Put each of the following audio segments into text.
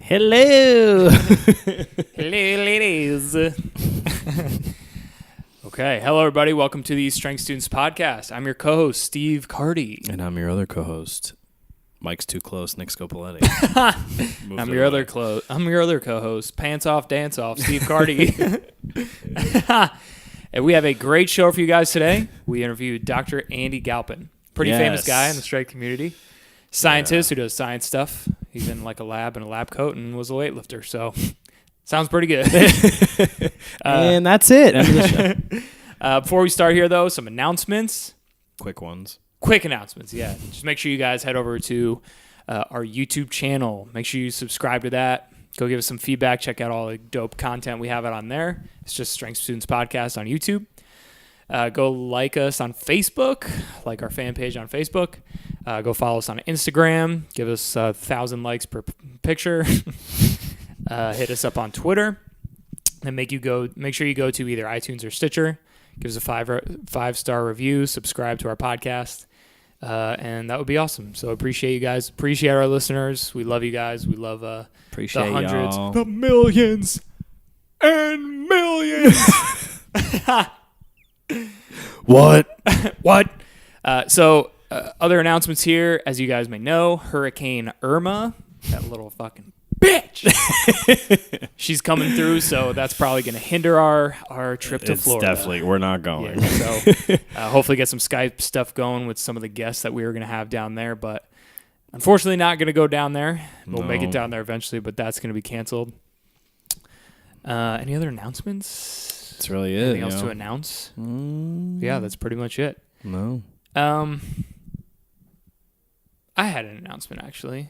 Hello. Hello, ladies. Okay. Hello, everybody. Welcome to the Strength Students podcast. I'm your co-host, Steve Carty. And I'm your other co-host. Mike's too close, Nick Scopoletti. I'm your other co-host, Pants Off, Dance Off, Steve Carty. And we have a great show for you guys today. We interviewed Dr. Andy Galpin. Pretty famous guy in the strength community. Scientist who does science stuff. He's in like a lab in a lab coat and was a weightlifter. So sounds pretty good. And that's it. End of the show. Before we start here, though, some announcements. Quick ones. Quick announcements, yeah. Just make sure you guys head over to our YouTube channel. Make sure you subscribe to that. Go give us some feedback. Check out all the dope content we have it on there. It's just Strength Students Podcast on YouTube. Go like us on Facebook, like our fan page on Facebook. Go follow us on Instagram. Give us 1,000 likes per picture. Hit us up on Twitter. And make sure you go to either iTunes or Stitcher. Give us a 5-star review. Subscribe to our podcast. And that would be awesome. So appreciate you guys. Appreciate our listeners. We love you guys. We love appreciate the hundreds, y'all. the millions, and millions. What? So other announcements here, as you guys may know, Hurricane Irma, that little fucking bitch, she's coming through, so that's probably going to hinder our trip to Florida. Definitely, we're not going. Yeah, so hopefully get some Skype stuff going with some of the guests that we were going to have down there, but unfortunately not going to go down there. We'll make it down there eventually, but that's going to be canceled. Any other announcements? That's really it. Anything else to announce? Yeah, that's pretty much it. No. I had an announcement, actually.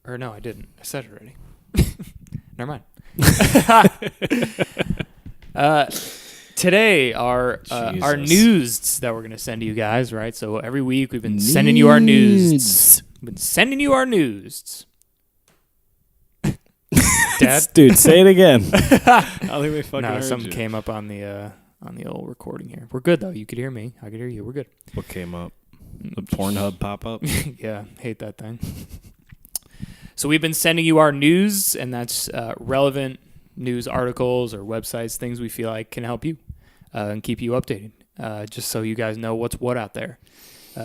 Or no, I didn't. I said it already. Never mind. Today, our news that we're going to send to you guys, right? So every week we've been sending you our news. We've been sending you our news. Dad? Dude, say it again. I don't think we fucking heard something you. came up on the old recording here. We're good, though. You could hear me. I could hear you. We're good. What came up? The Pornhub pop-up? Yeah, hate that thing. So we've been sending you our news, and that's relevant news articles or websites, things we feel like can help you and keep you updated, just so you guys know what's what out there.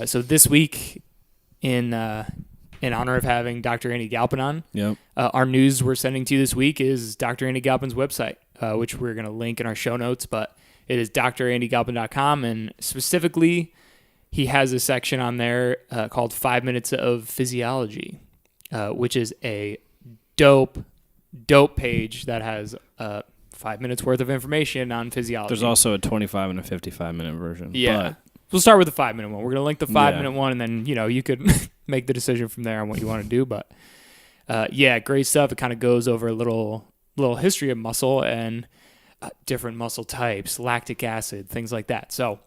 So this week, in honor of having Dr. Andy Galpin on, our news we're sending to you this week is Dr. Andy Galpin's website, which we're going to link in our show notes, but it is drandygalpin.com, and specifically, he has a section on there called 5 Minutes of Physiology, which is a dope page that has 5 minutes worth of information on physiology. There's also a 25 and a 55-minute version. Yeah. But we'll start with the 5 minute one. We're going to link the 5 minute one, and then, you could make the decision from there on what you want to do. But, great stuff. It kind of goes over a little history of muscle and different muscle types, lactic acid, things like that. So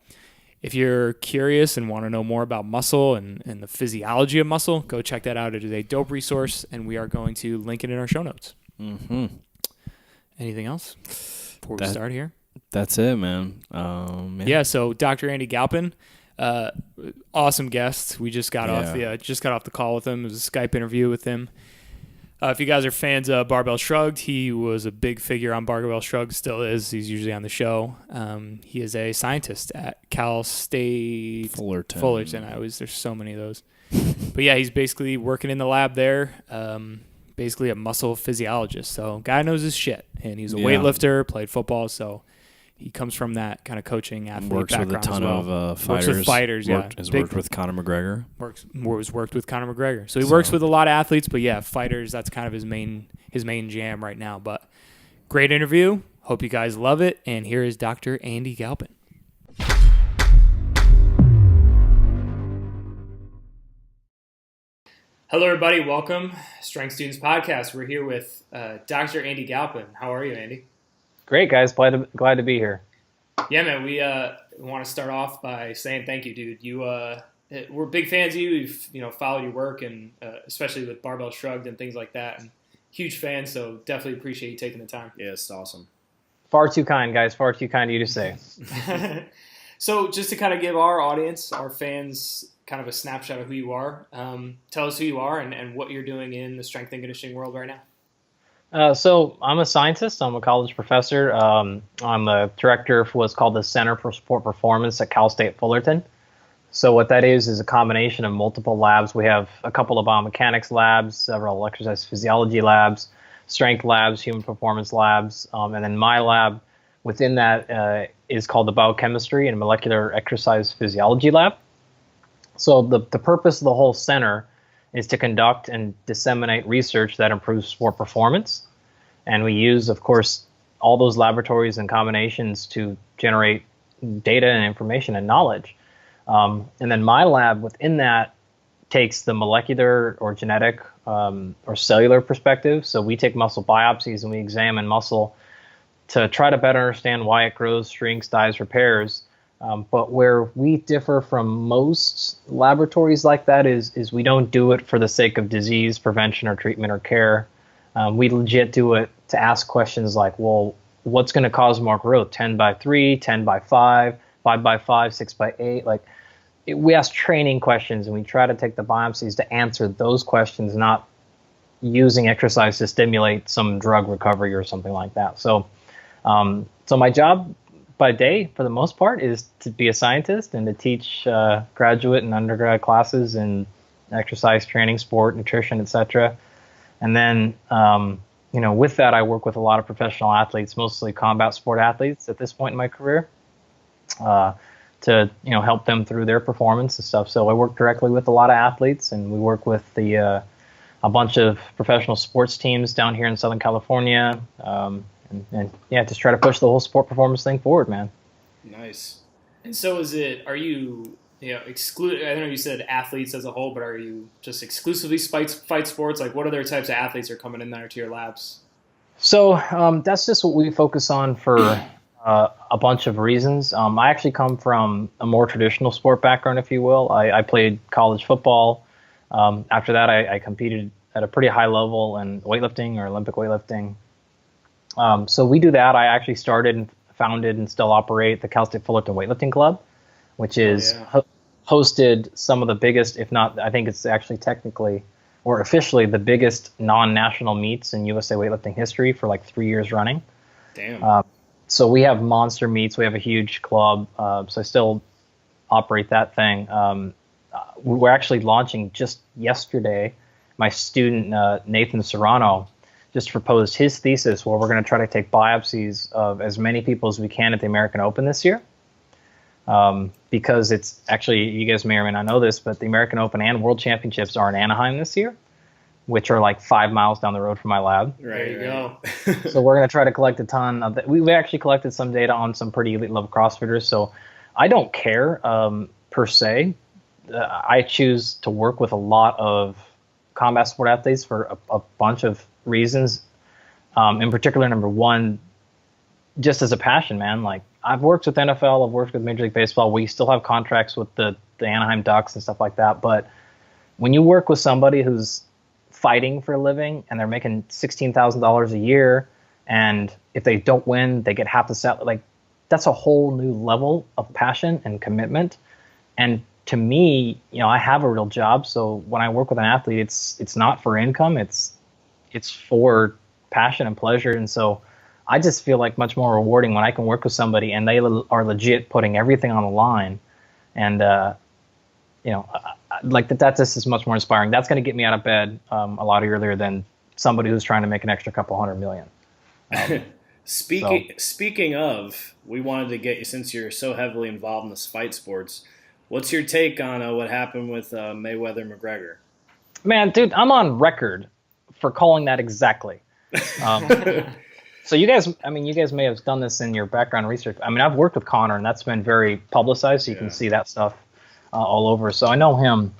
if you're curious and want to know more about muscle and the physiology of muscle, go check that out. It is a dope resource, and we are going to link it in our show notes. Mm-hmm. Anything else before we start here? That's it, man. So Dr. Andy Galpin, awesome guest. We just got off the call with him. It was a Skype interview with him. If you guys are fans of Barbell Shrugged, he was a big figure on Barbell Shrugged, still is. He's usually on the show. He is a scientist at Cal State Fulerton. There's so many of those. But yeah, he's basically working in the lab there, basically a muscle physiologist. So guy knows his shit, and he's a weightlifter, played football, so he comes from that kind of coaching athlete background. Works with a ton of fighters. Works with fighters, Has worked with Conor McGregor. Worked with Conor McGregor. So he works with a lot of athletes, but yeah, fighters, that's kind of his main jam right now. But great interview. Hope you guys love it. And here is Dr. Andy Galpin. Hello, everybody. Welcome, Strength Students Podcast. We're here with Dr. Andy Galpin. How are you, Andy? Great, guys. Glad to be here. Yeah, man. We want to start off by saying thank you, dude. We're big fans of you. We've followed your work, and especially with Barbell Shrugged and things like that. And huge fans, so definitely appreciate you taking the time. Yeah, it's awesome. Far too kind, guys. Far too kind of you to say. So just to kind of give our audience, our fans, kind of a snapshot of who you are. Tell us who you are and what you're doing in the strength and conditioning world right now. So I'm a scientist. I'm a college professor. I'm the director for what's called the Center for Sport Performance at Cal State Fulerton. So what that is a combination of multiple labs. We have a couple of biomechanics labs, several exercise physiology labs, strength labs, human performance labs, and then my lab within that is called the Biochemistry and Molecular Exercise Physiology Lab. So the purpose of the whole center is to conduct and disseminate research that improves sport performance. And we use, of course, all those laboratories and combinations to generate data and information and knowledge. And then my lab within that takes the molecular or genetic or cellular perspective. So we take muscle biopsies and we examine muscle to try to better understand why it grows, shrinks, dies, repairs. But where we differ from most laboratories like that is we don't do it for the sake of disease prevention or treatment or care. We legit do it to ask questions like, well, what's going to cause more growth? 10 by 3, 10 by 5, 5 by 5, 6 by 8. We ask training questions and we try to take the biopsies to answer those questions, not using exercise to stimulate some drug recovery or something like that. So my job by day, for the most part, is to be a scientist and to teach graduate and undergrad classes in exercise training, sport, nutrition, etc. And then, with that, I work with a lot of professional athletes, mostly combat sport athletes at this point in my career, to help them through their performance and stuff. So I work directly with a lot of athletes, and we work with a bunch of professional sports teams down here in Southern California. And just try to push the whole sport performance thing forward, man. Nice. And so are you exclude? I know you said athletes as a whole, but are you just exclusively fight sports? Like, what other types of athletes are coming in there to your labs? So that's just what we focus on for a bunch of reasons. I actually come from a more traditional sport background, if you will. I played college football. After that, I competed at a pretty high level in weightlifting or Olympic weightlifting. So we do that. I actually started and founded and still operate the Cal State Fulerton Weightlifting Club, which is hosted some of the biggest, if not, I think it's actually technically or officially the biggest non-national meets in USA weightlifting history for like 3 years running. Damn. So we have monster meets. We have a huge club. So I still operate that thing. We're actually launching just yesterday. My student, Nathan Serrano, just proposed his thesis where we're going to try to take biopsies of as many people as we can at the American Open this year. Because it's actually, you guys may or may not know this, but the American Open and World Championships are in Anaheim this year, which are like 5 miles down the road from my lab. There you go. So we're going to try to collect a ton of that. We've actually collected some data on some pretty elite level CrossFitters. So I don't care per se. I choose to work with a lot of combat sport athletes for a bunch of reasons. In particular, number one, just as a passion, man. Like, I've worked with NFL, I've worked with Major League Baseball. We still have contracts with the Anaheim Ducks and stuff like that. But when you work with somebody who's fighting for a living and they're making $16,000 a year, and if they don't win, they get half the salary, like, that's a whole new level of passion and commitment. And to me, I have a real job. So when I work with an athlete, it's not for income. It's for passion and pleasure. And so I just feel like much more rewarding when I can work with somebody and they are legit putting everything on the line. And, like that just is much more inspiring. That's going to get me out of bed a lot earlier than somebody who's trying to make an extra couple $100 million. Speaking of, we wanted to get you, since you're so heavily involved in this fight sports, what's your take on what happened with Mayweather-McGregor? Man, dude, I'm on record for calling that exactly. So you guys may have done this in your background research. I mean, I've worked with Conor, and that's been very publicized, so you can see that stuff all over. So I know him.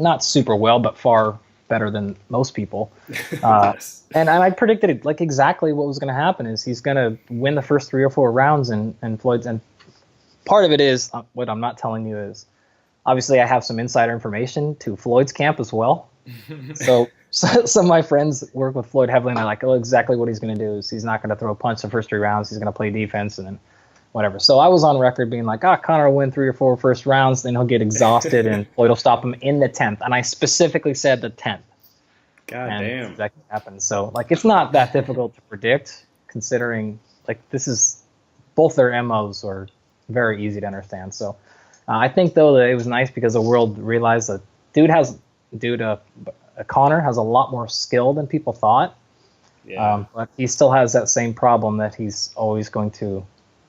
not super well, but far better than most people. Yes. And I predicted like exactly what was going to happen is he's going to win the first 3 or 4 rounds, and Floyd's. And part of it is what I'm not telling you is obviously I have some insider information to Floyd's camp as well. So some of my friends work with Floyd heavily, and they're like, oh, exactly what he's going to do is he's not going to throw a punch the first 3 rounds. He's going to play defense and then whatever. So I was on record being like, Connor will win 3 or 4 first rounds, then he'll get exhausted, and Floyd will stop him in the 10th. And I specifically said the 10th. God and damn. exactly happened. So like, it's not that difficult to predict, considering like this is both their MOs are very easy to understand. So I think though that it was nice because the world realized that Connor has a lot more skill than people thought. Yeah. But he still has that same problem that he's always going to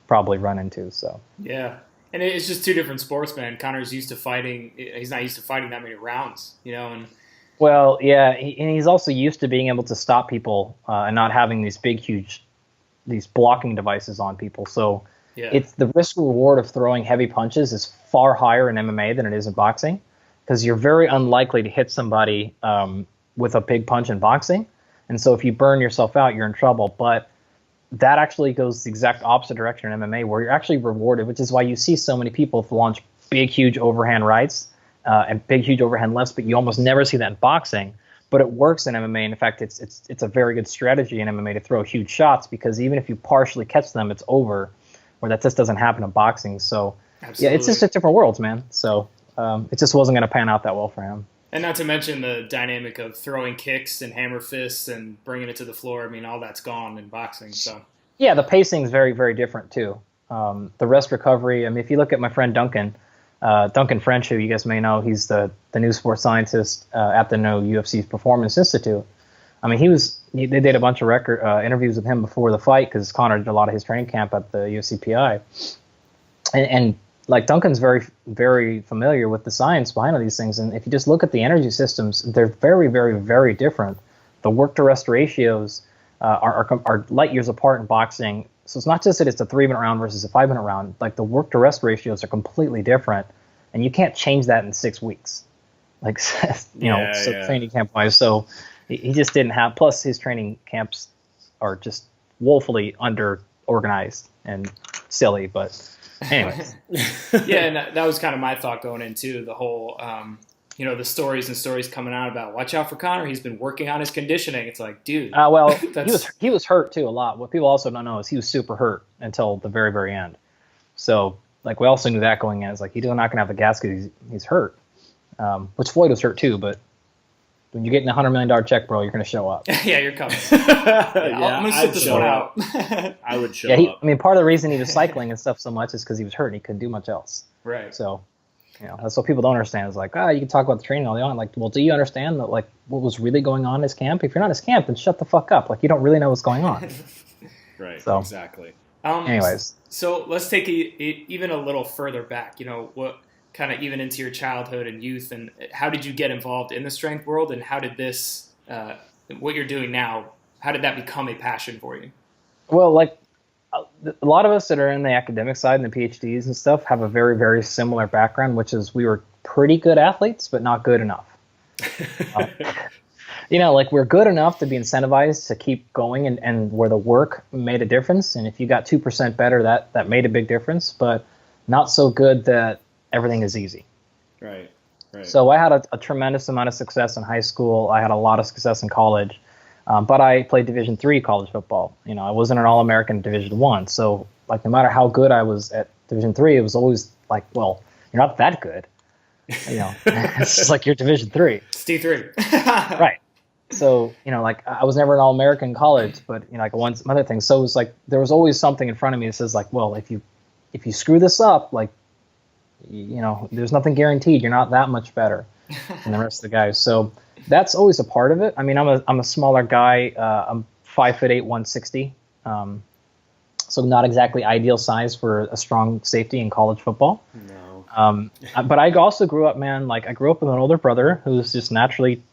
probably run into. So yeah, and it's just 2 different sports, man. Connor's used to fighting; he's not used to fighting that many rounds, and well, yeah, and he's also used to being able to stop people and not having these these blocking devices on people. So it's the risk reward of throwing heavy punches is far higher in MMA than it is in boxing, because you're very unlikely to hit somebody with a big punch in boxing. And so if you burn yourself out, you're in trouble. But that actually goes the exact opposite direction in MMA, where you're actually rewarded, which is why you see so many people launch big, huge overhand rights and big, huge overhand lefts, but you almost never see that in boxing. But it works in MMA. In fact, it's a very good strategy in MMA to throw huge shots, because even if you partially catch them, it's over, where that just doesn't happen in boxing. So absolutely. Yeah, it's just different worlds, man. So it just wasn't going to pan out that well for him. And not to mention the dynamic of throwing kicks and hammer fists and bringing it to the floor. I mean, all that's gone in boxing. So yeah, the pacing is very, very different too. The rest recovery. I mean, if you look at my friend Duncan French, who you guys may know, he's the new sports scientist at the NEWSDZ Performance Institute. I mean, they did a bunch of interviews with him before the fight, because Connor did a lot of his training camp at the UFCPI. And like, Duncan's very, very familiar with the science behind all these things. And if you just look at the energy systems, they're very, very, very different. The work to rest ratios are light years apart in boxing. So it's not just that it's a 3-minute round versus a 5-minute round. Like, the work to rest ratios are completely different, and you can't change that in 6 weeks. Like, training camp wise. So he just didn't have. Plus, his training camps are just woefully under-organized and silly. But anyways. Yeah, and that was kind of my thought going into the whole, the stories coming out about, watch out for Connor. He's been working on his conditioning. It's like, dude. Well, he was hurt too a lot. What people also don't know is he was super hurt until the very, very end. So like, we also knew that going in. It's like, he's not going to have the gas because he's hurt. Which Floyd was hurt too, but when you're getting a $100 million check, bro, you're going to show up. Yeah, you're coming. I'm going to sit this one out. I would show up. I mean, part of the reason he was cycling and stuff so much is because he was hurt and he couldn't do much else. Right. So, that's what people don't understand. Is like, you can talk about the training all day long. Like, well, do you understand that, like, what was really going on in his camp? If you're not in his camp, then shut the fuck up. Like, you don't really know what's going on. Right. So, exactly. Anyways. So let's take it even a little further back. What kind of even into your childhood and youth, and how did you get involved in the strength world, and how did this, what you're doing now, how did that become a passion for you? Well, like, a lot of us that are in the academic side and the PhDs and stuff have a very, very similar background, which is we were pretty good athletes, but not good enough. Like, we're good enough to be incentivized to keep going, and where the work made a difference. And if you got 2% better, that made a big difference, but not so good that everything is easy. Right. So I had a tremendous amount of success in high school. I had a lot of success in college. But I played Division III college football. I wasn't an All-American in Division I. So, like, no matter how good I was at Division III, it was always like, well, you're not that good. It's just like, you're Division III. It's D3. Right. So, like, I was never an All-American in college, but, like, some other things. So it was like, there was always something in front of me that says, like, well, if you screw this up, like, there's nothing guaranteed. You're not that much better than the rest of the guys. So that's always a part of it. I mean, I'm a smaller guy. I'm 5'8", 160. So not exactly ideal size for a strong safety in college football. No. But I also grew up, man. Like, I grew up with an older brother who's just naturally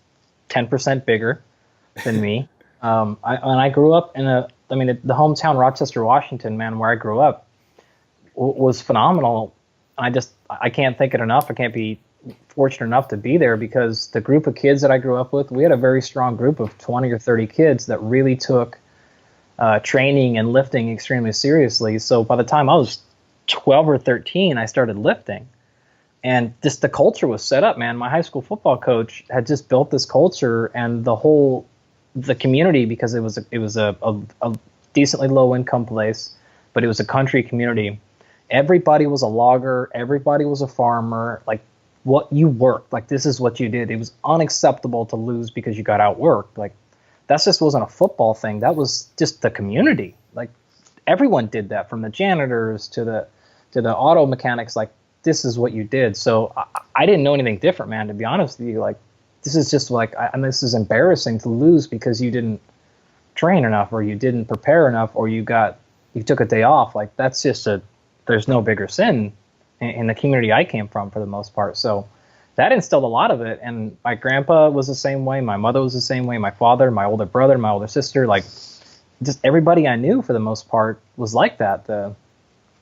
10% bigger than me. I grew up in the hometown Rochester, Washington, man, where I grew up was phenomenal. I can't think it enough. I can't be fortunate enough to be there because the group of kids that I grew up with, we had a very strong group of 20 or 30 kids that really took training and lifting extremely seriously. So by the time I was 12 or 13, I started lifting. And just the culture was set up, man. My high school football coach had just built this culture, and the community, because it was a decently low income place, but it was a country community. Everybody was a logger. Everybody was a farmer. Like, what you worked, like, this is what you did. It was unacceptable to lose because you got outworked. Like, that just wasn't a football thing. That was just the community. Like, everyone did that, from the janitors to the auto mechanics. Like, this is what you did. So I didn't know anything different, man, to be honest with you. Like, this is just like, and this is embarrassing to lose because you didn't train enough, or you didn't prepare enough, or you took a day off. Like, that's just there's no bigger sin in the community I came from, for the most part. So that instilled a lot of it. And my grandpa was the same way. My mother was the same way. My father, my older brother, my older sister, like, just everybody I knew for the most part was like that.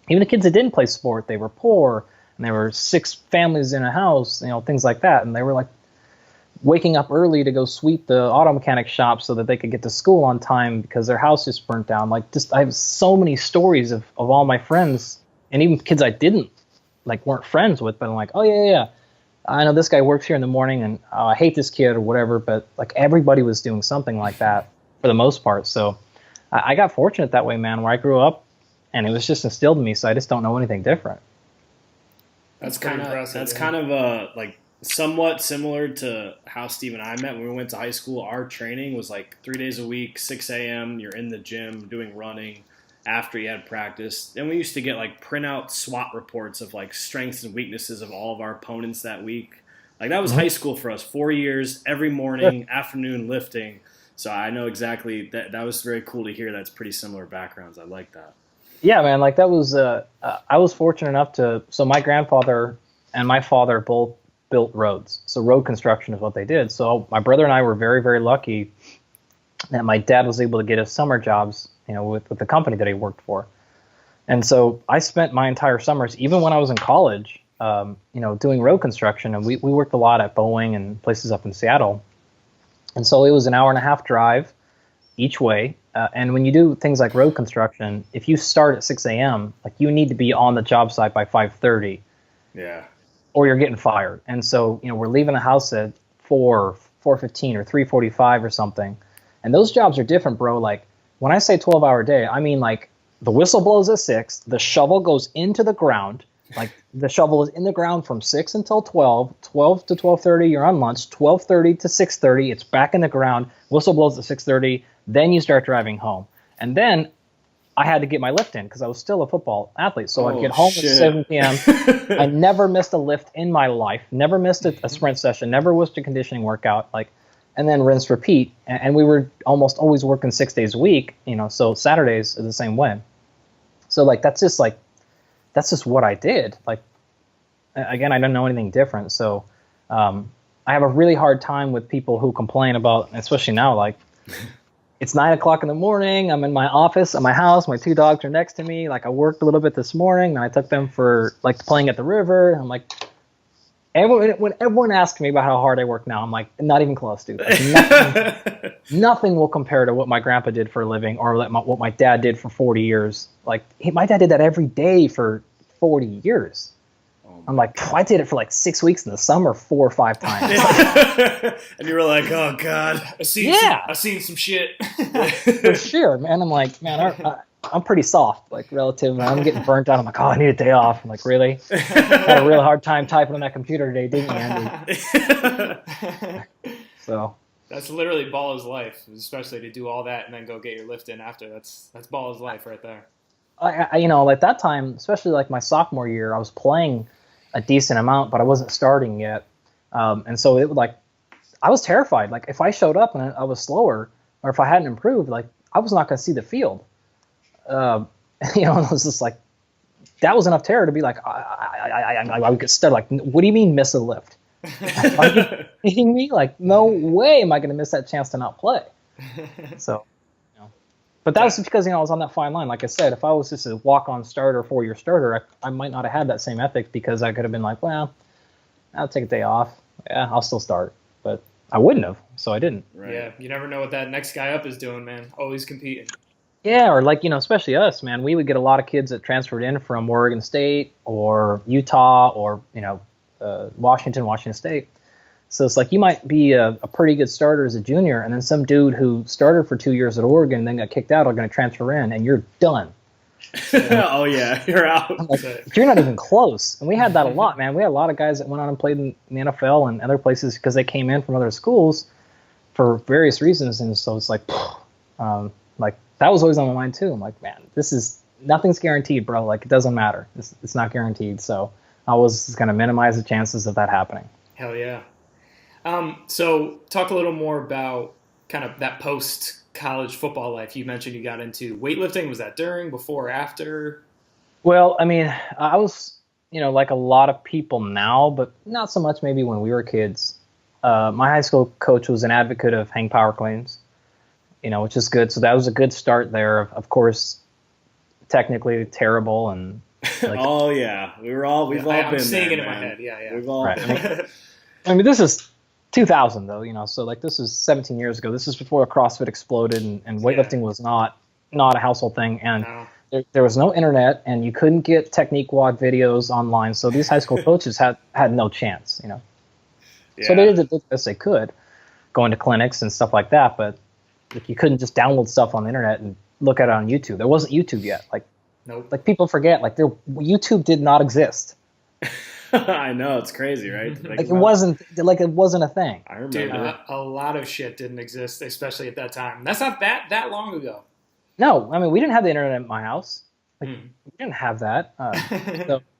Even the kids that didn't play sport, they were poor, and there were 6 families in a house, things like that. And they were like waking up early to go sweep the auto mechanic shop so that they could get to school on time because their house just burnt down. Like, just, I have so many stories of all my friends, and even kids I weren't friends with, but I'm like, oh yeah, I know this guy works here in the morning, and I hate this kid or whatever. But like, everybody was doing something like that for the most part. So I got fortunate that way, man, where I grew up, and it was just instilled in me. So I just don't know anything different. That's kind of like somewhat similar to how Steve and I met when we went to high school. Our training was like 3 days a week, 6 a.m. You're in the gym doing running after you had practice. Then we used to get like printout SWOT reports of like strengths and weaknesses of all of our opponents that week. Like, that was high school for us. 4 years, every morning, afternoon lifting. So I know exactly that was very cool to hear. That's pretty similar backgrounds. I like that. Yeah, man, like, that was, I was fortunate enough so my grandfather and my father both built roads. So road construction is what they did. So my brother and I were very, very lucky that my dad was able to get us summer jobs, with the company that he worked for. And so I spent my entire summers, even when I was in college, doing road construction. And we worked a lot at Boeing and places up in Seattle. And so it was an 1.5-hour drive each way. And when you do things like road construction, if you start at 6 a.m., like, you need to be on the job site by 5:30. Yeah. Or you're getting fired. And so, we're leaving the house at 4:15 or 3:45 or something. And those jobs are different, bro. Like, when I say 12-hour day, I mean, like, the whistle blows at 6, the shovel goes into the ground. Like, the shovel is in the ground from 6 until 12, 12 to 12:30, you're on lunch, 12:30 to 6:30, it's back in the ground, whistle blows at 6:30, then you start driving home. And then I had to get my lift in because I was still a football athlete. So I'd get home at 7 p.m. I never missed a lift in my life, never missed a sprint session, never missed a conditioning workout, and then rinse, repeat. And we were almost always working 6 days a week, so Saturdays are the same way. So, like, that's just what I did. Like, again, I don't know anything different. So I have a really hard time with people who complain about, especially now, like, it's 9 o'clock in the morning. I'm in my office at my house. My 2 dogs are next to me. Like, I worked a little bit this morning, and I took them for, like, playing at the river. I'm like, when everyone asks me about how hard I work now, I'm like, not even close, dude. Like, nothing will compare to what my grandpa did for a living, or what my dad did for 40 years. Like, my dad did that every day for 40 years. I'm like, I did it for like 6 weeks in the summer, 4 or 5 times. And you were like, oh God, I've seen some shit. For sure, man. I'm like, man, I'm pretty soft, like, relative. I'm getting burnt out. I'm like, oh, I need a day off. I'm like, really? Had a real hard time typing on that computer today, didn't you, Andy? So that's literally Ball's life, especially to do all that and then go get your lift in after. That's Ball's life right there. I like, that time, especially like my sophomore year, I was playing a decent amount, but I wasn't starting yet. And so it would, like, I was terrified. Like, if I showed up and I was slower, or if I hadn't improved, like, I was not going to see the field. And it was just like, that was enough terror to be like, I would get stuck. Like, what do you mean miss a lift? Are you kidding me? Like, no way am I going to miss that chance to not play. So, but that was because, I was on that fine line. Like I said, if I was just a walk-on starter, 4-year starter, I might not have had that same ethic, because I could have been like, well, I'll take a day off. Yeah, I'll still start. But I wouldn't have, so I didn't. Right. Yeah, you never know what that next guy up is doing, man. Always competing. Yeah, or like, especially us, man. We would get a lot of kids that transferred in from Oregon State or Utah or, Washington State. So it's like you might be a pretty good starter as a junior, and then some dude who started for 2 years at Oregon and then got kicked out are going to transfer in, and you're done. Oh, yeah, you're out. Like, you're not even close. And we had that a lot, man. We had a lot of guys that went on and played in the NFL and other places because they came in from other schools for various reasons. And so it's like that was always on my mind too. I'm like, man, nothing's guaranteed, bro. Like, it doesn't matter. It's not guaranteed. So I was going to minimize the chances of that happening. Hell yeah. So talk a little more about kind of that post-college football life. You mentioned you got into weightlifting. Was that during, before, after? Well, I mean, I was, like a lot of people now, but not so much maybe when we were kids. My high school coach was an advocate of hang power cleans, which is good. So that was a good start there. Of course, technically terrible and. Like, oh yeah, we've all been there. I'm seeing it in man. my head. Yeah. We've all been. I mean, this is 2000 though, so like this is 17 years ago. This is before CrossFit exploded and weightlifting was not a household thing, and there was no internet, and you couldn't get technique WOD videos online. So these high school coaches had no chance, Yeah. So they did the best they could, going to clinics and stuff like that. But like, you couldn't just download stuff on the internet and look at it on YouTube. There wasn't YouTube yet. Nope. Like people forget, YouTube did not exist. I know, it's crazy, right? It wasn't a thing. I remember. Dude, a lot of shit didn't exist, especially at that time. That's not that long ago. No, I mean, we didn't have the internet at my house. We didn't have that.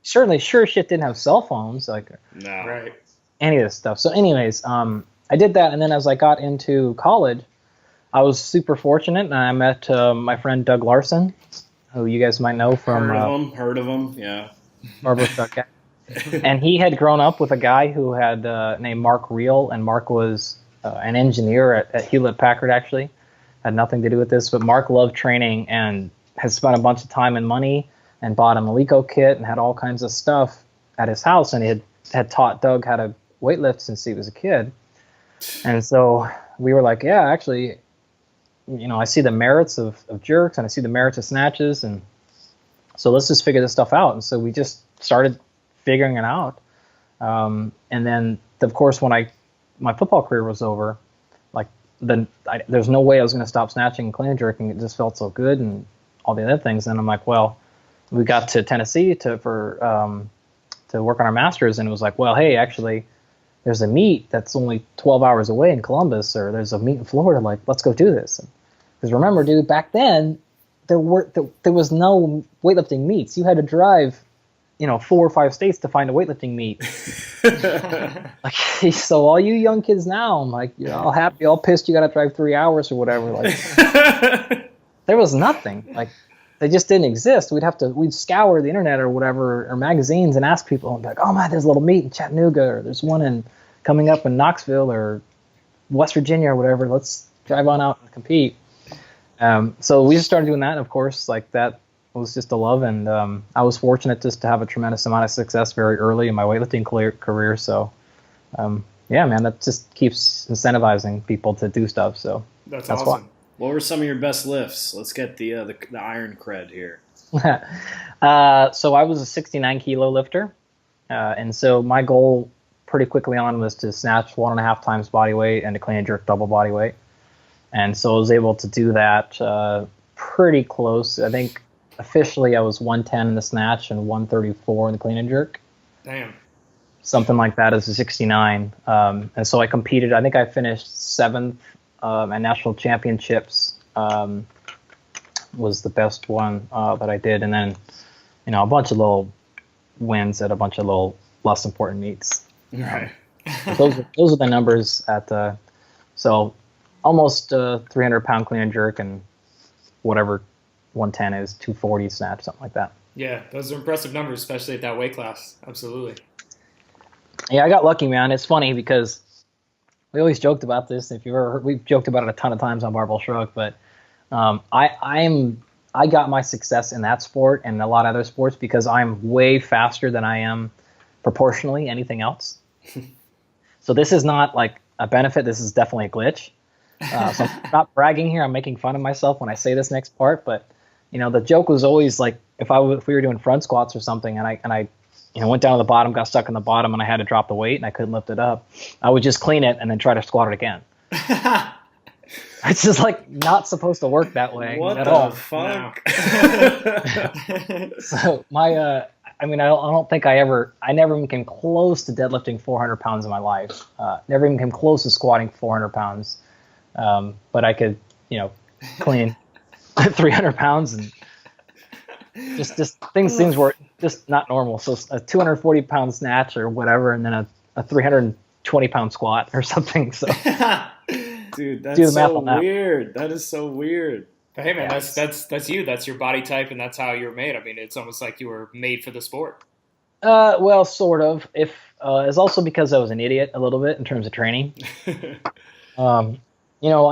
So sure shit didn't have cell phones, no, right? Any of this stuff. So, anyways, I did that, and then as I got into college, I was super fortunate, and I met my friend Doug Larson, who you guys might know from heard of him, yeah. Marble Truck. And he had grown up with a guy who had named Mark Reel, and Mark was an engineer at Hewlett-Packard, actually. Had nothing to do with this, but Mark loved training and had spent a bunch of time and money and bought a Malico kit and had all kinds of stuff at his house, and he had taught Doug how to weightlift since he was a kid. And so we were like, yeah, actually, I see the merits of jerks and I see the merits of snatches, and so let's just figure this stuff out. And so we just started figuring it out. And then, of course, when my football career was over, there's no way I was going to stop snatching and clean and jerking. It just felt so good and all the other things. And I'm like, well, we got to Tennessee to work on our masters, and it was like, well, hey, actually, there's a meet that's only 12 hours away in Columbus, or there's a meet in Florida. Like, let's go do this. Because remember, dude, back then there was no weightlifting meets. You had to drive, 4 or 5 states to find a weightlifting meet. So all you young kids now, I'm like, you're all happy, all pissed. You got to drive 3 hours or whatever. Like, there was nothing. Like, they just didn't exist. We'd scour the internet or whatever, or magazines, and ask people, and be like, oh man, there's a little meet in Chattanooga, or there's one coming up in Knoxville or West Virginia or whatever. Let's drive on out and compete. So we just started doing that, and of course, like, that was just a love, and I was fortunate just to have a tremendous amount of success very early in my weightlifting career. So, yeah, man, that just keeps incentivizing people to do stuff. So that's awesome. Why. What were some of your best lifts? Let's get the iron cred here. So I was a 69 kilo lifter, and so my goal pretty quickly on was to snatch 1.5 times body weight and to clean and jerk double body weight. And so I was able to do that pretty close. I think officially I was 110 in the snatch and 134 in the clean and jerk. Damn. Something like that as a 69. And so I competed. I think I finished 7th at national championships. Was the best one that I did. And then, a bunch of little wins at a bunch of little less important meets. Right. Those are the numbers at so almost 300-pound clean and jerk, and whatever 110 is, 240 snatch, something like that. Yeah, those are impressive numbers, especially at that weight class. Absolutely. Yeah, I got lucky, man. It's funny because we always joked about this. If you ever heard, we've joked about it a ton of times on Barbell Shrug, but I got my success in that sport and a lot of other sports because I'm way faster than I am proportionally anything else. So this is not like a benefit. This is definitely a glitch. So I'm not bragging here. I'm making fun of myself when I say this next part. But the joke was always like if we were doing front squats or something, and I went down to the bottom, got stuck in the bottom, and I had to drop the weight, and I couldn't lift it up. I would just clean it and then try to squat it again. It's just like not supposed to work that way at all. What the fuck? So I don't think I never even came close to deadlifting 400 pounds in my life. Never even came close to squatting 400 pounds. But I could, clean 300 pounds and just things were just not normal. So a 240 pound snatch or whatever, and then a 320 pound squat or something. So, dude, that's so weird. That is so weird. But hey, man, that's you. That's your body type, and that's how you were made. I mean, it's almost like you were made for the sport. Well, sort of. It's also because I was an idiot a little bit in terms of training. I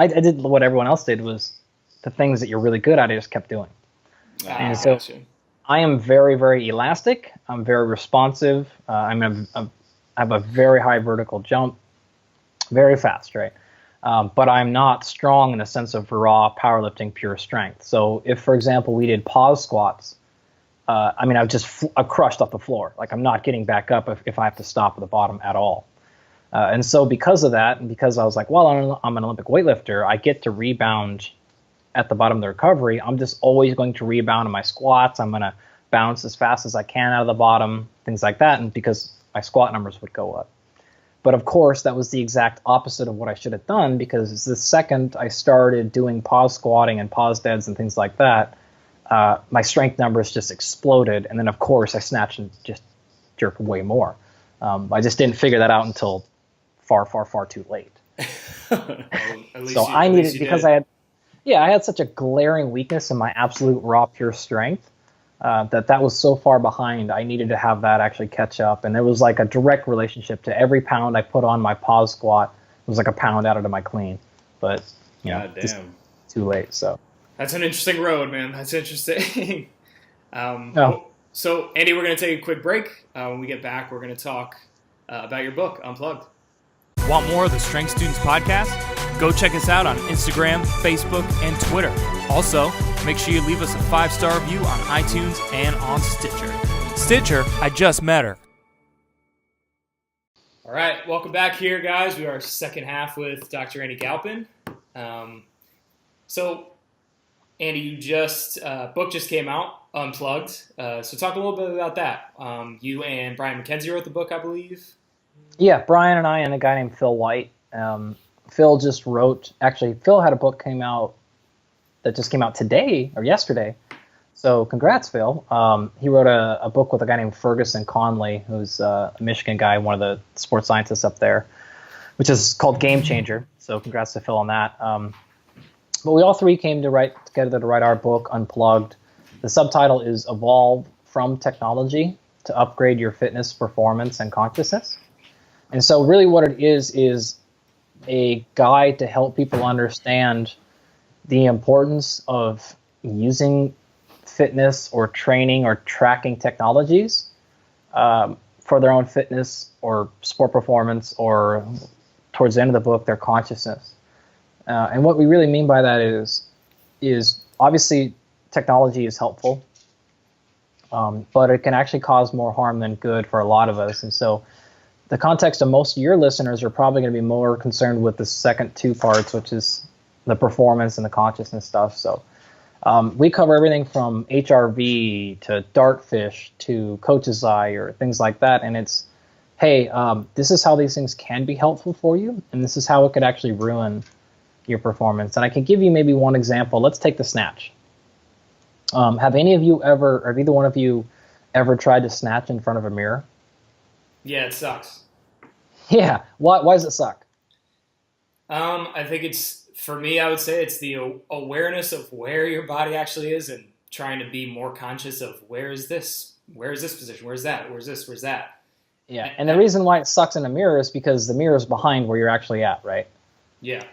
did what everyone else did, was the things that you're really good at, I just kept doing. And so I am very, very elastic. I'm very responsive. I have a very high vertical jump, very fast, right? But I'm not strong in the sense of raw powerlifting, pure strength. So if, for example, we did pause squats, I've crushed off the floor. Like I'm not getting back up if I have to stop at the bottom at all. And so because of that, and because I was like, well, I'm an Olympic weightlifter, I get to rebound at the bottom of the recovery. I'm just always going to rebound in my squats. I'm going to bounce as fast as I can out of the bottom, things like that. And because my squat numbers would go up. But of course, that was the exact opposite of what I should have done, because the second I started doing pause squatting and pause deads and things like that, my strength numbers just exploded. And then, of course, I snatched and just jerked way more. I just didn't figure that out until far, far, far too late. So I needed, because I had such a glaring weakness in my absolute raw pure strength, that was so far behind. I needed to have that actually catch up, and there was like a direct relationship to every pound I put on my pause squat was like a pound added to my clean. But just too late. So that's an interesting road, man. That's interesting. So Andy, we're going to take a quick break. When we get back, we're going to talk about your book, Unplugged. Want more of the Strength Students podcast? Go check us out on Instagram, Facebook, and Twitter. Also, make sure you leave us a 5-star review on iTunes and on Stitcher. Stitcher, I just met her. All right, welcome back here, guys. We are second half with Dr. Andy Galpin. So, Andy, you book just came out, Unplugged. So talk a little bit about that. You and Brian McKenzie wrote the book, I believe. Yeah, Brian and I and a guy named Phil White. Phil just wrote, actually, Phil had a book that just came out today or yesterday. So congrats, Phil. He wrote a book with a guy named Ferguson Conley, who's a Michigan guy, one of the sports scientists up there, which is called Game Changer. So congrats to Phil on that. But we all three came together to write our book, Unplugged. The subtitle is Evolve from Technology to Upgrade Your Fitness, Performance, and Consciousness. And so really what it is a guide to help people understand the importance of using fitness or training or tracking technologies for their own fitness or sport performance, or towards the end of the book, their consciousness. And what we really mean by that is obviously technology is helpful, but it can actually cause more harm than good for a lot of us. And so the context of most of your listeners are probably going to be more concerned with the second two parts, which is the performance and the consciousness stuff. So we cover everything from HRV to dartfish to coach's eye or things like that. And it's, hey, this is how these things can be helpful for you, and this is how it could actually ruin your performance. And I can give you maybe one example. Let's take the snatch. Have either one of you ever tried to snatch in front of a mirror? Yeah, it sucks. Yeah. Why does it suck? I think for me, I would say it's the awareness of where your body actually is, and trying to be more conscious of where is this position, where's that, where's that. Yeah, and the reason why it sucks in a mirror is because the mirror is behind where you're actually at, right? Yeah.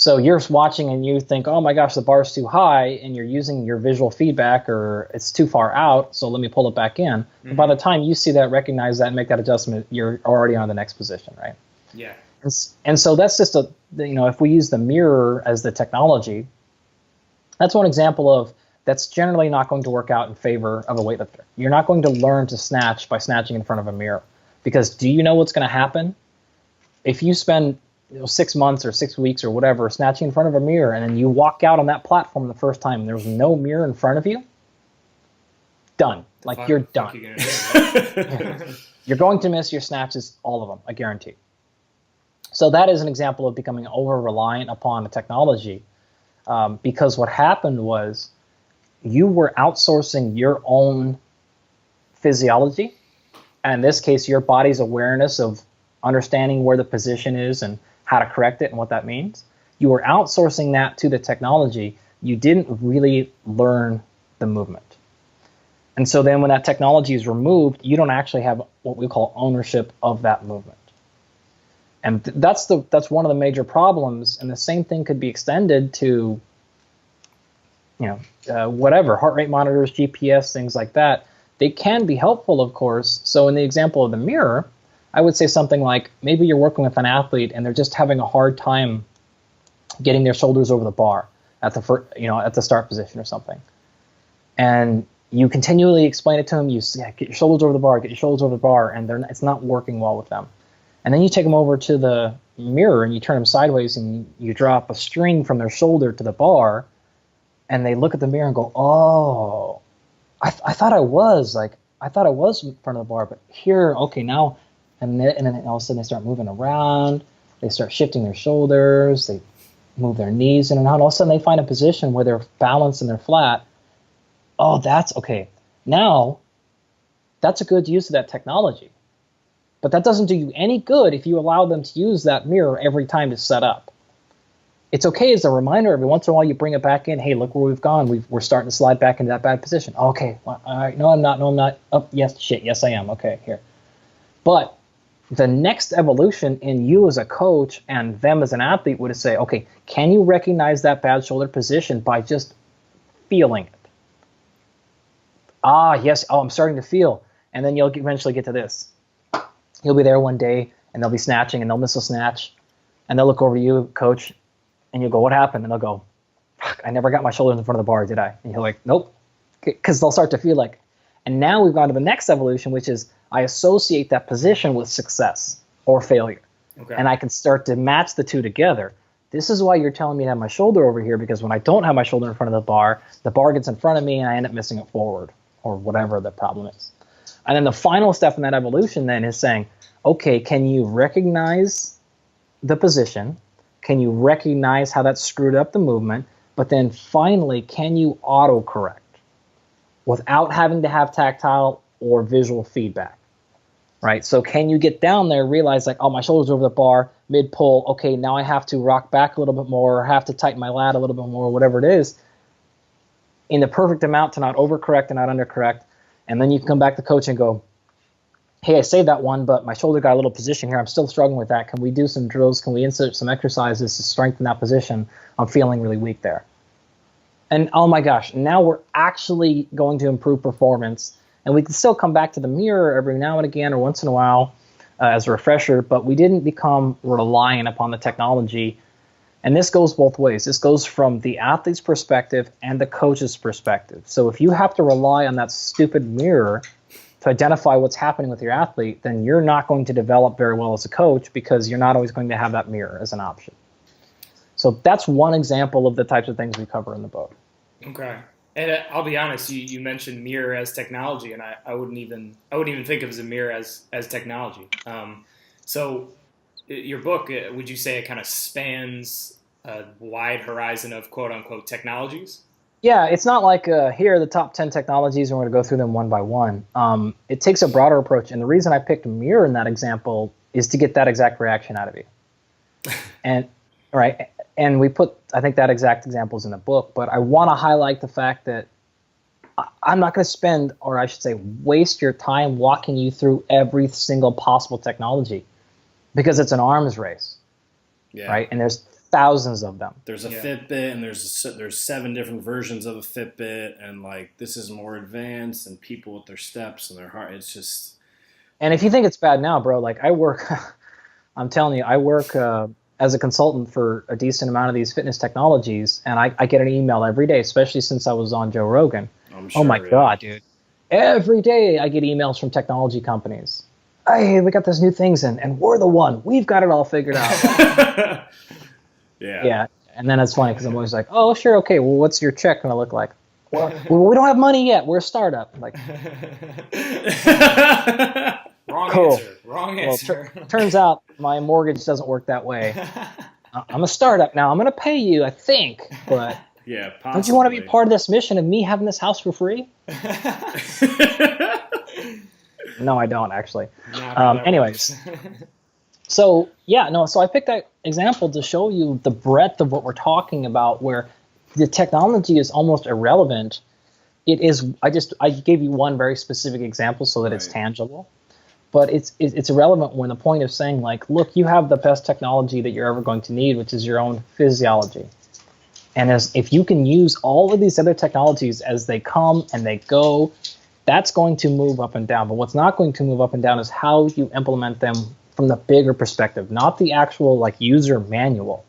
So you're watching and you think, oh my gosh, the bar's too high, and you're using your visual feedback, or it's too far out, so let me pull it back in. Mm-hmm. And by the time you see that, recognize that, and make that adjustment, you're already on the next position, right? Yeah. And so that's just if we use the mirror as the technology, that's one example of that's generally not going to work out in favor of a weightlifter. You're not going to learn to snatch by snatching in front of a mirror, because do you know what's going to happen if you spend 6 months or 6 weeks or whatever snatching in front of a mirror, and then you walk out on that platform the first time and there's no mirror in front of you? Done. Like, you're done. You're going to miss your snatches, all of them, I guarantee. So that is an example of becoming over-reliant upon the technology, because what happened was you were outsourcing your own physiology, and in this case, your body's awareness of understanding where the position is and how to correct it and what that means. You were outsourcing that to the technology. You didn't really learn the movement. And so then when that technology is removed, you don't actually have what we call ownership of that movement. And that's one of the major problems. And the same thing could be extended to, whatever, heart rate monitors, GPS, things like that. They can be helpful, of course. So in the example of the mirror, I would say something like, maybe you're working with an athlete and they're just having a hard time getting their shoulders over the bar at the start position or something. And you continually explain it to them. You say, get your shoulders over the bar, get your shoulders over the bar, and it's not working well with them. And then you take them over to the mirror and you turn them sideways and you drop a string from their shoulder to the bar, and they look at the mirror and go, oh, I thought I was in front of the bar, but here, okay, now. And then all of a sudden they start moving around, they start shifting their shoulders, they move their knees in and out, and all of a sudden they find a position where they're balanced and they're flat. Oh, that's okay. Now, that's a good use of that technology. But that doesn't do you any good if you allow them to use that mirror every time to set up. It's okay as a reminder. Every once in a while you bring it back in. Hey, look where we've gone. We're starting to slide back into that bad position. Okay, well, all right. No, I'm not. Oh, yes, shit. Yes, I am. Okay, here. But the next evolution in you as a coach and them as an athlete would say, okay, can you recognize that bad shoulder position by just feeling it? Ah, yes. Oh, I'm starting to feel. And then you'll eventually get to this. You'll be there one day and they'll be snatching and they'll miss a snatch. And they'll look over to you, coach, and you'll go, what happened? And they'll go, fuck, I never got my shoulders in front of the bar, did I? And you're like, nope. Because they'll start to feel like. And now we've gone to the next evolution, which is I associate that position with success or failure. Okay. And I can start to match the two together. This is why you're telling me to have my shoulder over here, because when I don't have my shoulder in front of the bar gets in front of me and I end up missing it forward, or whatever the problem is. And then the final step in that evolution then is saying, okay, can you recognize the position? Can you recognize how that screwed up the movement? But then finally, can you autocorrect without having to have tactile or visual feedback, right? So can you get down there, realize like, oh, my shoulder's over the bar, mid-pull, okay, now I have to rock back a little bit more, or have to tighten my lat a little bit more, whatever it is, in the perfect amount to not overcorrect and not undercorrect. And then you can come back to coach and go, hey, I saved that one, but my shoulder got a little position here. I'm still struggling with that. Can we do some drills? Can we insert some exercises to strengthen that position? I'm feeling really weak there. And oh my gosh, now we're actually going to improve performance. And we can still come back to the mirror every now and again or once in a while as a refresher, but we didn't become reliant upon the technology. And this goes both ways. This goes from the athlete's perspective and the coach's perspective. So if you have to rely on that stupid mirror to identify what's happening with your athlete, then you're not going to develop very well as a coach, because you're not always going to have that mirror as an option. So that's one example of the types of things we cover in the book. Okay. And I'll be honest, you mentioned mirror as technology, and I wouldn't even think of as a mirror as technology. So your book, would you say it kind of spans a wide horizon of quote unquote technologies? Yeah, it's not like here are the top 10 technologies and we're going to go through them one by one. It takes a broader approach, and the reason I picked mirror in that example is to get that exact reaction out of you. And we put, I think, that exact example is in the book, but I want to highlight the fact that I'm not going to spend, or I should say waste your time walking you through every single possible technology, because it's an arms race, right? And there's thousands of them. There's a Fitbit, and there's 7 different versions of a Fitbit, and like this is more advanced, and people with their steps and their heart. It's just. And if you think it's bad now, bro, like I work, I'm telling you, I work as a consultant for a decent amount of these fitness technologies, and I get an email every day, especially since I was on Joe Rogan. I'm sure, oh my God, dude! Every day I get emails from technology companies. Hey, we got this new things, and we're the one. We've got it all figured out. Yeah. And then it's funny because I'm always like, oh, sure, okay, well, what's your check going to look like? Well, we don't have money yet. We're a startup. I'm like, Wrong answer. Turns out my mortgage doesn't work that way. I'm a startup now. I'm going to pay you, I think, but possibly. Don't you want to be part of this mission of me having this house for free? No, I don't actually. Anyways. So I picked that example to show you the breadth of what we're talking about, where the technology is almost irrelevant. It is. I gave you one very specific example so that it's tangible, but it's irrelevant when the point of saying like, look, you have the best technology that you're ever going to need, which is your own physiology. And if you can use all of these other technologies as they come and they go, that's going to move up and down. But what's not going to move up and down is how you implement them from the bigger perspective, not the actual like user manual,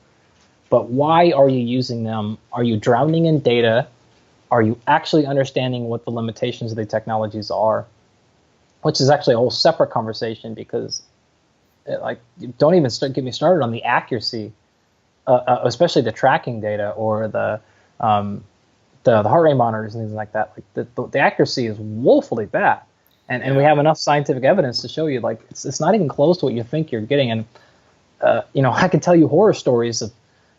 but why are you using them? Are you drowning in data? Are you actually understanding what the limitations of the technologies are? Which is actually a whole separate conversation, because don't even get me started on the accuracy, especially the tracking data or the heart rate monitors and things like that. Like the accuracy is woefully bad. And we have enough scientific evidence to show you like it's not even close to what you think you're getting. And I can tell you horror stories of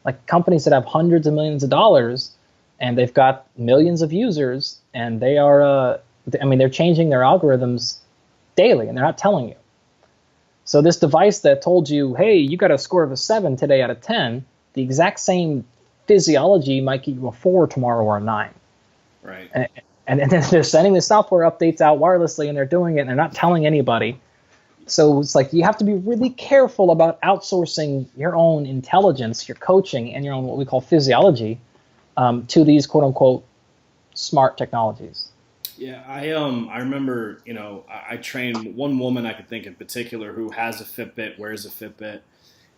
like companies that have hundreds of millions of dollars and they've got millions of users, and they are they're changing their algorithms daily and they're not telling you. So this device that told you, hey, you got a score of a 7 today out of 10, the exact same physiology might get you a 4 tomorrow or a 9. Right. And then they're sending the software updates out wirelessly, and they're doing it, and they're not telling anybody. So it's like you have to be really careful about outsourcing your own intelligence, your coaching, and your own what we call physiology to these quote-unquote smart technologies. Yeah, I remember, I trained one woman I could think in particular who has a Fitbit, wears a Fitbit,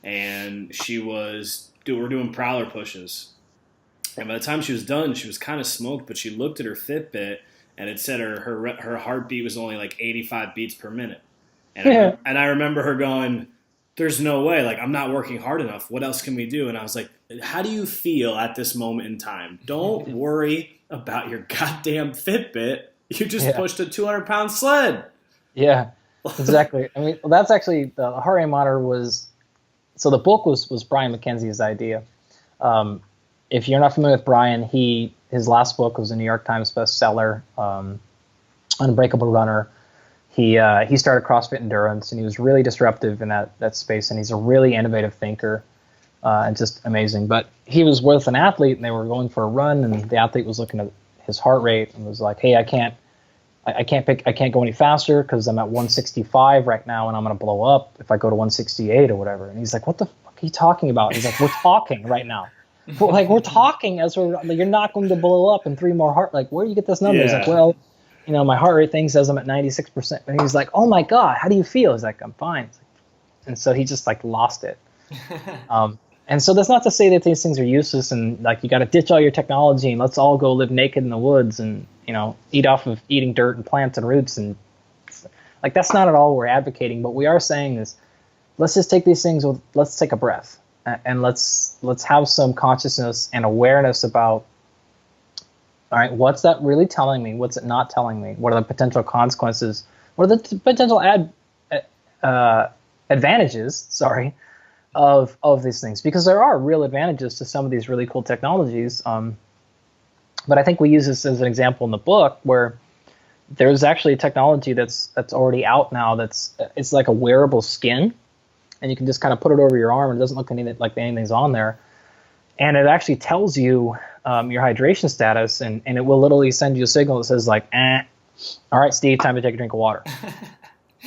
and we're doing prowler pushes. And by the time she was done, she was kind of smoked, but she looked at her Fitbit, and it said her heartbeat was only like 85 beats per minute. And I remember her going, there's no way, like I'm not working hard enough. What else can we do? And I was like, how do you feel at this moment in time? Don't worry about your goddamn Fitbit. You just pushed a 200-pound sled. Yeah, exactly. I mean, that's actually the heart rate monitor was. So the book was Brian McKenzie's idea. If you're not familiar with Brian, his last book was a New York Times bestseller, Unbreakable Runner. He started CrossFit Endurance, and he was really disruptive in that space, and he's a really innovative thinker, and just amazing. But he was with an athlete, and they were going for a run, and the athlete was looking at his heart rate and was like, hey, I can't go any faster because I'm at 165 right now, and I'm going to blow up if I go to 168 or whatever. And he's like, what the fuck are you talking about? He's like, we're talking right now. We're talking as you're not going to blow up in 3 more heart. Like, where do you get this number? He's like, well, my heart rate thing says I'm at 96%. And he's like, oh my God, how do you feel? He's like, I'm fine. And so he just like lost it. And so that's not to say that these things are useless and like you got to ditch all your technology and let's all go live naked in the woods and, eat off of eating dirt and plants and roots. And like, that's not at all what we're advocating. But we are saying is let's just take these things let's take a breath and let's have some consciousness and awareness about, all right, what's that really telling me? What's it not telling me? What are the potential consequences? What are the potential advantages, of these things? Because there are real advantages to some of these really cool technologies. But I think we use this as an example in the book where there's actually a technology that's already out now it's like a wearable skin, and you can just kind of put it over your arm and it doesn't look like anything's on there. And it actually tells you your hydration status, and it will literally send you a signal that says like, all right, Steve, time to take a drink of water.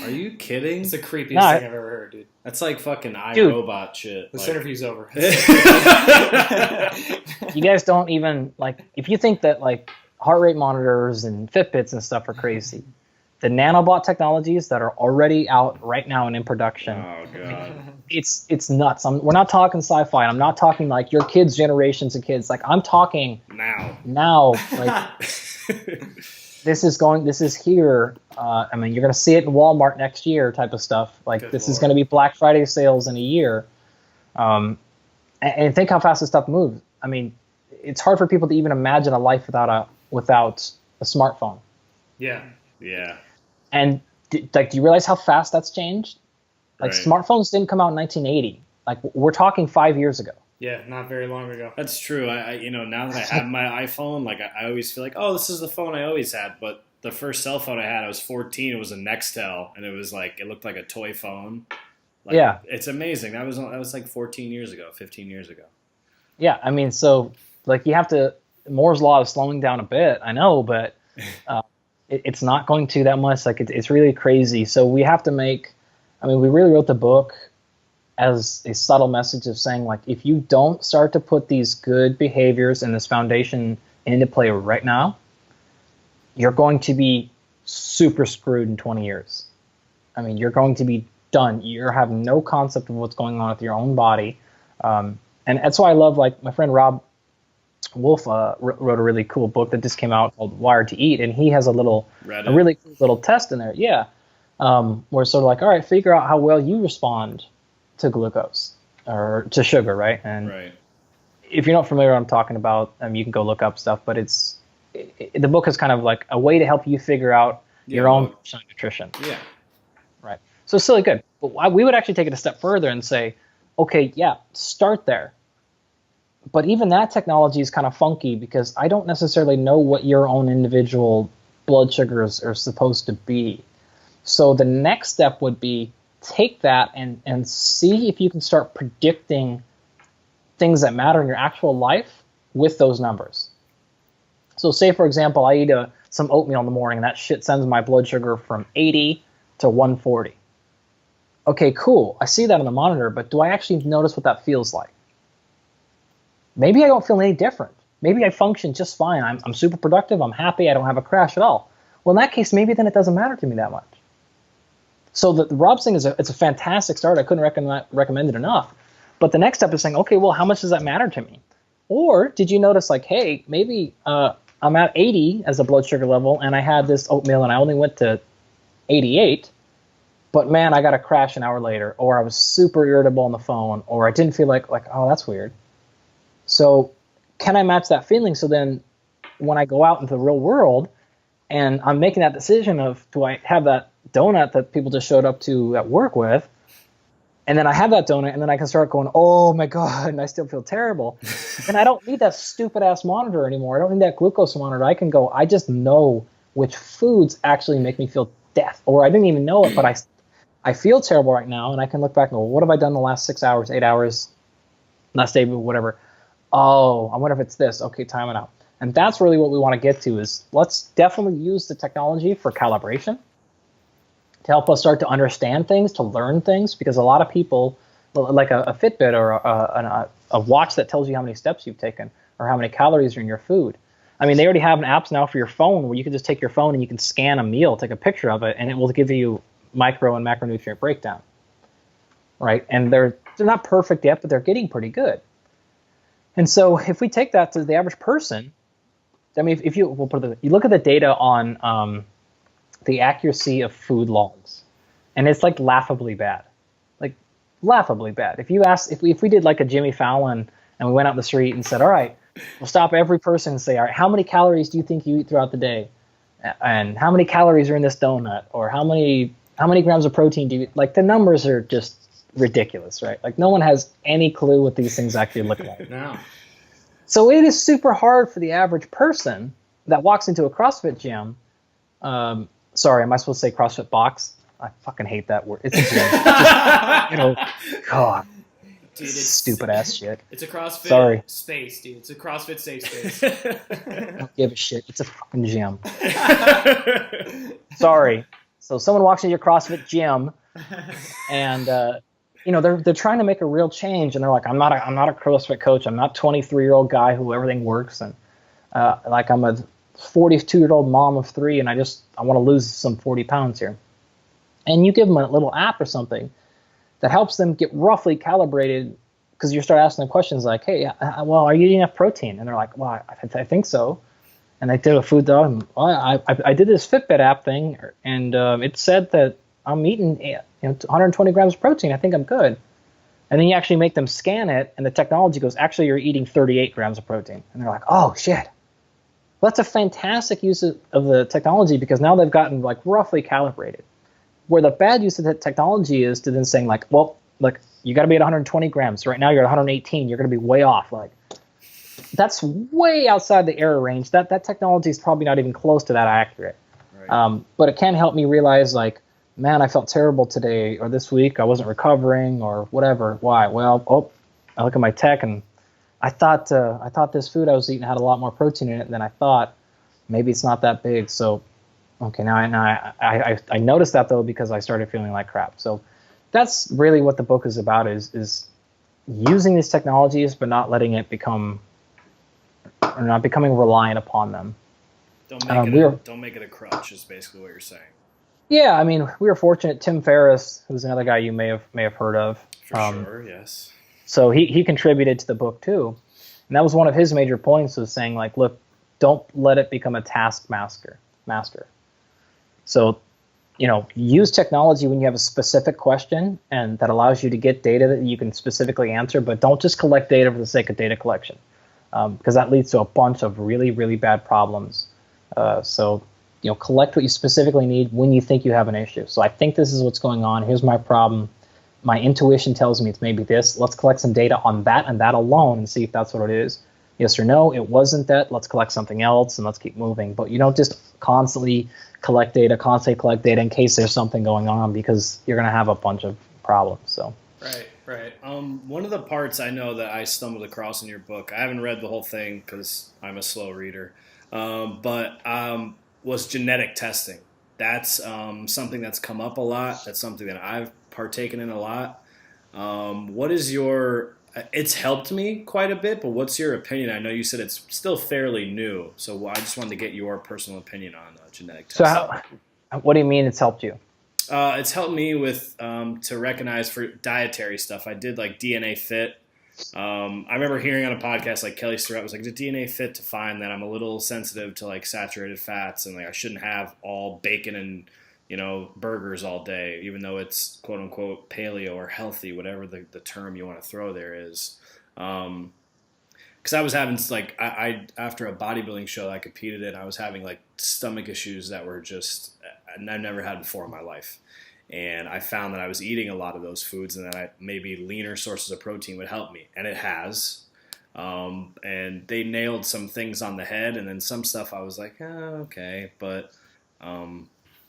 Are you kidding? It's the creepiest thing I've ever heard, dude. That's like fucking iRobot shit. The interview's over. You guys don't even, like, if you think that, like, heart rate monitors and Fitbits and stuff are crazy, the nanobot technologies that are already out right now and in production. Oh, God. It's nuts. We're not talking sci-fi. I'm not talking like your kids' generations of kids. Like, I'm talking now. Like, this is here. I mean, you're going to see it in Walmart next year type of stuff. Like, Good this Lord. Is going to be Black Friday sales in a year. And think how fast this stuff moves. I mean, it's hard for people to even imagine a life without a smartphone. Yeah. Yeah. And do you realize how fast that's changed? Like, right. Smartphones didn't come out in 1980. Like, we're talking 5 years ago. Yeah, not very long ago. That's true. I now that I have my iPhone, like, I always feel like, oh, this is the phone I always had. But the first cell phone I had, I was 14. It was a Nextel, and it was like, it looked like a toy phone. Like, yeah, it's amazing. That was like 14 years ago, 15 years ago. Yeah, I mean, so like you have to. Moore's law is slowing down a bit. I know, but it's not going to that much. Like, it's really crazy. So we have to make. I mean, we really wrote the book as a subtle message of saying, like, if you don't start to put these good behaviors and this foundation into play right now, you're going to be super screwed in 20 years. I mean, you're going to be done. You have no concept of what's going on with your own body. And that's why I love, like, my friend Rob Wolf wrote a really cool book that just came out called Wired to Eat, and he has a really cool little test in there. Yeah. Where it's sort of like, all right, figure out how well you respond to glucose or to sugar, right? And right. If you're not familiar with what I'm talking about, you can go look up stuff, but the book is kind of like a way to help you figure out your own nutrition. Yeah. Right. So it's really good. But we would actually take it a step further and say, okay, yeah, start there. But even that technology is kind of funky because I don't necessarily know what your own individual blood sugars are supposed to be. So the next step would be take that and see if you can start predicting things that matter in your actual life with those numbers. So say, for example, I eat some oatmeal in the morning, and that shit sends my blood sugar from 80 to 140. Okay, cool. I see that on the monitor, but do I actually notice what that feels like? Maybe I don't feel any different. Maybe I function just fine. I'm super productive. I'm happy. I don't have a crash at all. Well, in that case, maybe then it doesn't matter to me that much. So the Rob's thing it's a fantastic start. I couldn't recommend it enough. But the next step is saying, okay, well, how much does that matter to me? Or did you notice, like, hey, maybe I'm at 80 as a blood sugar level, and I had this oatmeal, and I only went to 88, but man, I got a crash an hour later, or I was super irritable on the phone, or I didn't feel like, oh, that's weird. So can I match that feeling? So then when I go out into the real world and I'm making that decision of, do I have that donut that people just showed up to at work with, and then I have that donut, and then I can start going, oh my God, and I still feel terrible. And I don't need that stupid ass monitor anymore. I don't need that glucose monitor. I can go, I just know which foods actually make me feel death, or I didn't even know it, but I feel terrible right now, and I can look back and go, what have I done the last 6 hours, 8 hours, last day, whatever. Oh, I wonder if it's this. Okay, time it out. And that's really what we want to get to is let's definitely use the technology for calibration to help us start to understand things, to learn things, because a lot of people, like a Fitbit or a watch that tells you how many steps you've taken or how many calories are in your food. I mean, they already have apps now for your phone where you can just take your phone and you can scan a meal, take a picture of it, and it will give you micro and macronutrient breakdown, right? And they're not perfect yet, but they're getting pretty good. And so if we take that to the average person, I mean, if you look at the data on the accuracy of food logs, and it's like laughably bad, If we did like a Jimmy Fallon and we went out in the street and said, all right, we'll stop every person and say, all right, how many calories do you think you eat throughout the day? And how many calories are in this donut? Or how many grams of protein do you eat? Like, the numbers are just ridiculous, right? Like, no one has any clue what these things actually look like. No. So it is super hard for the average person that walks into a CrossFit gym. Sorry, am I supposed to say CrossFit box? I fucking hate that word. It's a gym. God. Dude, it's stupid ass shit. It's a CrossFit space, dude. It's a CrossFit safe space. I don't give a shit. It's a fucking gym. Sorry. So someone walks into your CrossFit gym, and they're trying to make a real change, and they're like, I'm not a CrossFit coach. I'm not 23-year-old guy who everything works, and I'm a 42-year-old mom of 3, and I want to lose some 40 pounds here. And you give them a little app or something that helps them get roughly calibrated, because you start asking them questions like, hey, well, are you eating enough protein? And they're like, well, I think so. And I did a food dog. And, well, I did this Fitbit app thing, and it said that I'm eating 120 grams of protein. I think I'm good. And then you actually make them scan it, and the technology goes, actually, you're eating 38 grams of protein. And they're like, oh, shit. Well, that's a fantastic use of the technology, because now they've gotten like roughly calibrated. Where the bad use of the technology is to then saying like, well, look, you got to be at 120 grams. Right now you're at 118. You're going to be way off. Like, that's way outside the error range. That technology is probably not even close to that accurate. Right. But it can help me realize, like, man, I felt terrible today or this week. I wasn't recovering or whatever. Why? Well, I look at my tech, and I thought this food I was eating had a lot more protein in it than I thought. Maybe it's not that big. So, okay, now I noticed that, though, because I started feeling like crap. So that's really what the book is about, is using these technologies but not letting it becoming reliant upon them. Don't make it a crutch is basically what you're saying. Yeah, I mean, we were fortunate. Tim Ferriss, who's another guy you may have heard of. For sure, yes. So he contributed to the book too. And that was one of his major points, was saying, like, look, don't let it become a taskmaster. So, use technology when you have a specific question and that allows you to get data that you can specifically answer, but don't just collect data for the sake of data collection, because that leads to a bunch of really, really bad problems. So collect what you specifically need when you think you have an issue. So I think this is what's going on. Here's my problem. My intuition tells me it's maybe this. Let's collect some data on that and that alone and see if that's what it is. Yes or no, it wasn't that. Let's collect something else and let's keep moving. But you don't just constantly collect data in case there's something going on, because you're going to have a bunch of problems. So. Right. One of the parts I know that I stumbled across in your book, I haven't read the whole thing because I'm a slow reader, but was genetic testing. That's something that's come up a lot. That's something that I've partaken in a lot. What is your... It's helped me quite a bit, but what's your opinion? I know you said it's still fairly new, so I just wanted to get your personal opinion on genetic testing. So what do you mean it's helped you? It's helped me with to recognize for dietary stuff. I did like DNA Fit. I remember hearing on a podcast like Kelly Surratt was like, did DNA Fit to find that I'm a little sensitive to like saturated fats, and like I shouldn't have all bacon and burgers all day, even though it's quote unquote paleo or healthy, whatever the term you want to throw there is. Because I was having like I after a bodybuilding show that I competed in, I was having like stomach issues that were just I've never had before in my life. And I found that I was eating a lot of those foods, and that maybe leaner sources of protein would help me. And it has. And they nailed some things on the head, and then some stuff I was like, okay. But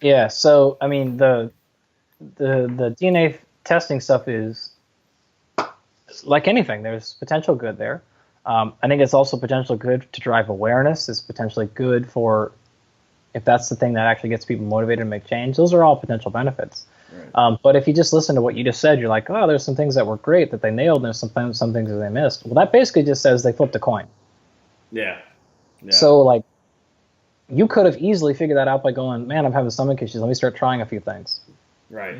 yeah, so I mean the DNA testing stuff is like anything. There's potential good there. I think it's also potential good to drive awareness. It's potentially good for, if that's the thing that actually gets people motivated to make change. Those are all potential benefits. Right. But if you just listen to what you just said, you're like, oh, there's some things that were great that they nailed, and there's some things that they missed. Well, that basically just says they flipped a coin. Yeah. So, like, you could have easily figured that out by going, man, I'm having stomach issues. Let me start trying a few things. Right.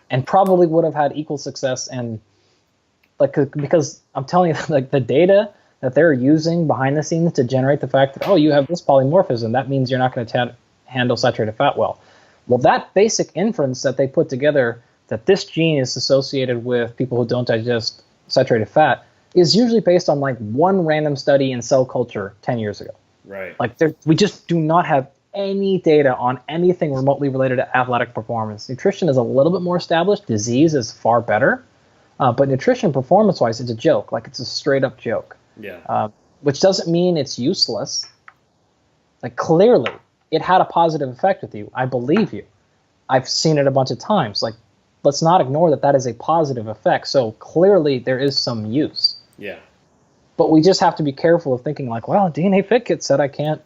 And probably would have had equal success. And, like, because I'm telling you, like, the data that they're using behind the scenes to generate the fact that, oh, you have this polymorphism, that means you're not going to handle saturated fat well. Well, that basic inference that they put together, that this gene is associated with people who don't digest saturated fat, is usually based on like one random study in cell culture 10 years ago. Right. Like we just do not have any data on anything remotely related to athletic performance. Nutrition is a little bit more established. Disease is far better. But nutrition performance-wise, it's a joke. Like, it's a straight-up joke. Yeah. Which doesn't mean it's useless. Like, clearly, it had a positive effect with you. I believe you. I've seen it a bunch of times. Like, let's not ignore that is a positive effect. So clearly there is some use. Yeah. But we just have to be careful of thinking like, well, DNA Fit Kit said I can't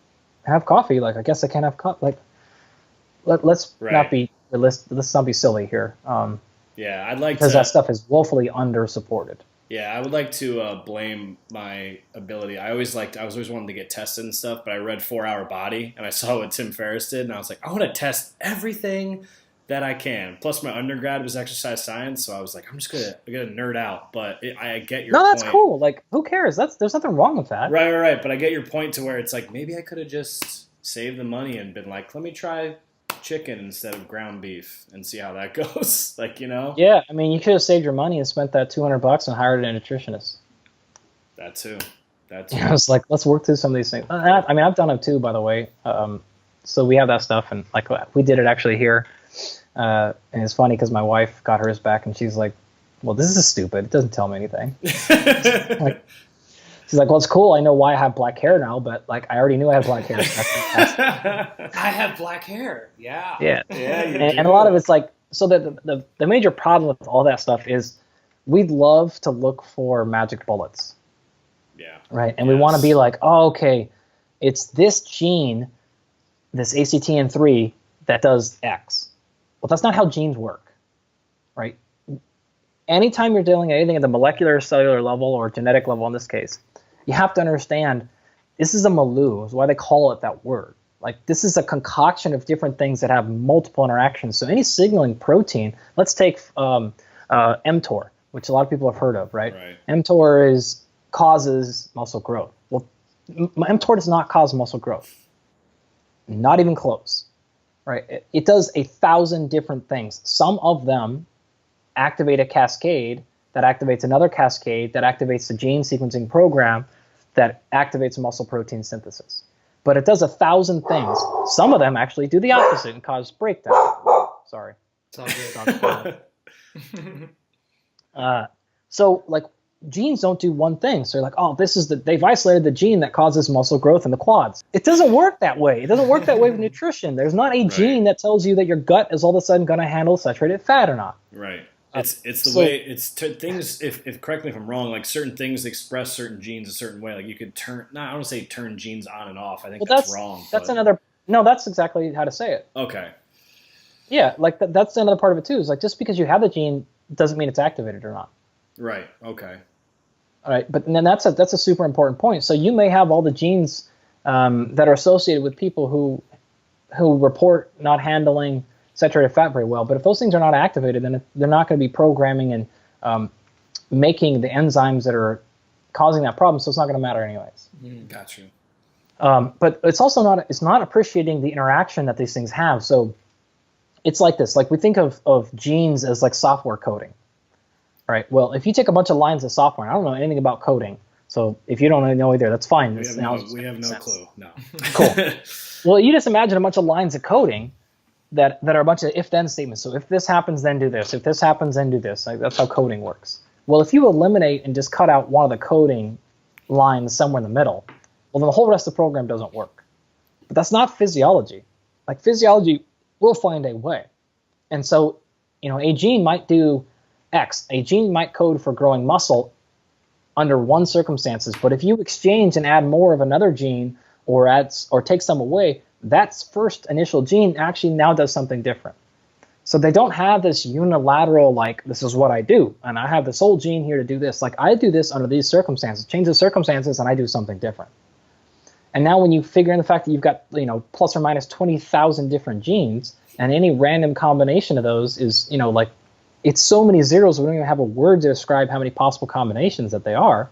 have coffee. Like, I guess I can't have coffee. Like, let's not be let's not be silly here. Yeah, I'd like because that stuff is woefully under-supported. Yeah, I would like to blame my ability. I was always wanting to get tested and stuff, but I read 4 Hour Body and I saw what Tim Ferriss did, and I was like, I want to test everything that I can. Plus, my undergrad was exercise science, so I was like, I'm just gonna nerd out. But I get your point. No, that's cool. Like, who cares? There's nothing wrong with that. Right. But I get your point to where it's like maybe I could have just saved the money and been like, let me try chicken instead of ground beef and see how that goes. Like, you know? Yeah, I mean, you could have saved your money and spent that $200 and hired a nutritionist. That too. Yeah, I was like, let's work through some of these things. I mean, I've done it too, by the way. So we have that stuff, and like we did it actually here. And it's funny because my wife got hers back, and she's like, well, this is stupid. It doesn't tell me anything. She's like, well, it's cool. I know why I have black hair now, but like I already knew I had black hair. I have black hair. Yeah. Yeah. And a lot of it's like, so the major problem with all that stuff is we'd love to look for magic bullets. Yeah. Right. And we want to be like, oh, okay, it's this gene, this ACTN3 that does X. Well, that's not how genes work. Right. Anytime you're dealing with anything at the molecular, cellular level, or genetic level in this case, you have to understand this is a milieu. Is why they call it that word. Like, this is a concoction of different things that have multiple interactions. So any signaling protein, let's take mTOR, which a lot of people have heard of, right? mTOR causes muscle growth. Well, mTOR does not cause muscle growth. Not even close, right? It does 1,000 different things. Some of them activate a cascade that activates another cascade that activates the gene sequencing program that activates muscle protein synthesis. But it does 1,000 things. Some of them actually do the opposite and cause breakdown. Sorry. It's all good. So like genes don't do one thing. So they're like, oh, they've isolated the gene that causes muscle growth in the quads. It doesn't work that way. It doesn't work that way with nutrition. There's not a gene that tells you that your gut is all of a sudden going to handle saturated fat or not. Right. It's the way things. If correct me if I'm wrong, like certain things express certain genes a certain way. Like you could I don't want to say turn genes on and off. I think that's wrong. That's exactly how to say it. Okay. Yeah, like that's another part of it too. Is like just because you have the gene doesn't mean it's activated or not. Right. Okay. All right, but then that's a super important point. So you may have all the genes that are associated with people who report not handling saturated fat very well, but if those things are not activated, then they're not going to be programming and making the enzymes that are causing that problem, so it's not going to matter anyways. Got you. But it's also not appreciating the interaction that these things have. So it's like this, like we think of genes as like software coding, right? Well, if you take a bunch of lines of software, and I don't know anything about coding, so if you don't know either, that's fine. We have no clue. No. Cool. Well, you just imagine a bunch of lines of coding that are a bunch of if-then statements. So if this happens, then do this. If this happens, then do this. Like, that's how coding works. Well, if you eliminate and just cut out one of the coding lines somewhere in the middle, well, then the whole rest of the program doesn't work. But that's not physiology. Like, physiology will find a way. And so, a gene might do X. A gene might code for growing muscle under one circumstances, but if you exchange and add more of another gene or take some away, that first initial gene actually now does something different. So they don't have this unilateral, like, this is what I do, and I have this whole gene here to do this. Like, I do this under these circumstances, change the circumstances, and I do something different. And now when you figure in the fact that you've got, plus or minus 20,000 different genes, and any random combination of those is, it's so many zeros, we don't even have a word to describe how many possible combinations that they are,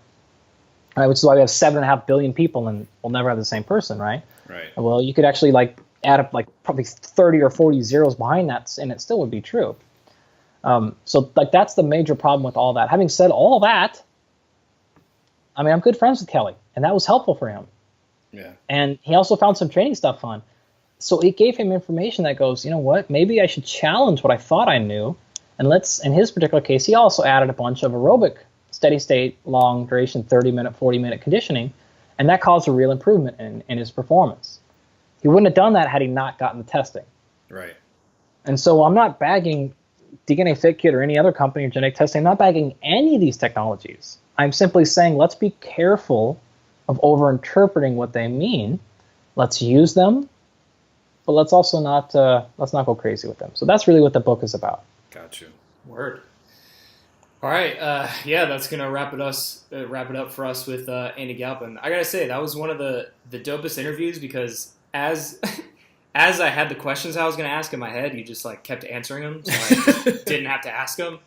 right? Which is why we have 7.5 billion people, and we'll never have the same person, right? Right. Well, you could actually add up probably 30 or 40 zeros behind that, and it still would be true. So that's the major problem with all that. Having said all that, I mean, I'm good friends with Kelly, and that was helpful for him. Yeah. And he also found some training stuff fun. So it gave him information that goes, you know what, maybe I should challenge what I thought I knew. And in his particular case, he also added a bunch of aerobic, steady state, long duration, 30-minute, 40-minute conditioning. And that caused a real improvement in his performance. He wouldn't have done that had he not gotten the testing. Right. And so I'm not bagging DNA FitKit or any other company or genetic testing. I'm not bagging any of these technologies. I'm simply saying let's be careful of over-interpreting what they mean. Let's use them. but let's also not go crazy with them. So that's really what the book is about. Got you. Word. All right, yeah, that's gonna wrap it up for us with Andy Galpin. I gotta say that was one of the dopest interviews because as I had the questions I was gonna ask in my head, you just like kept answering them, so I just didn't have to ask them.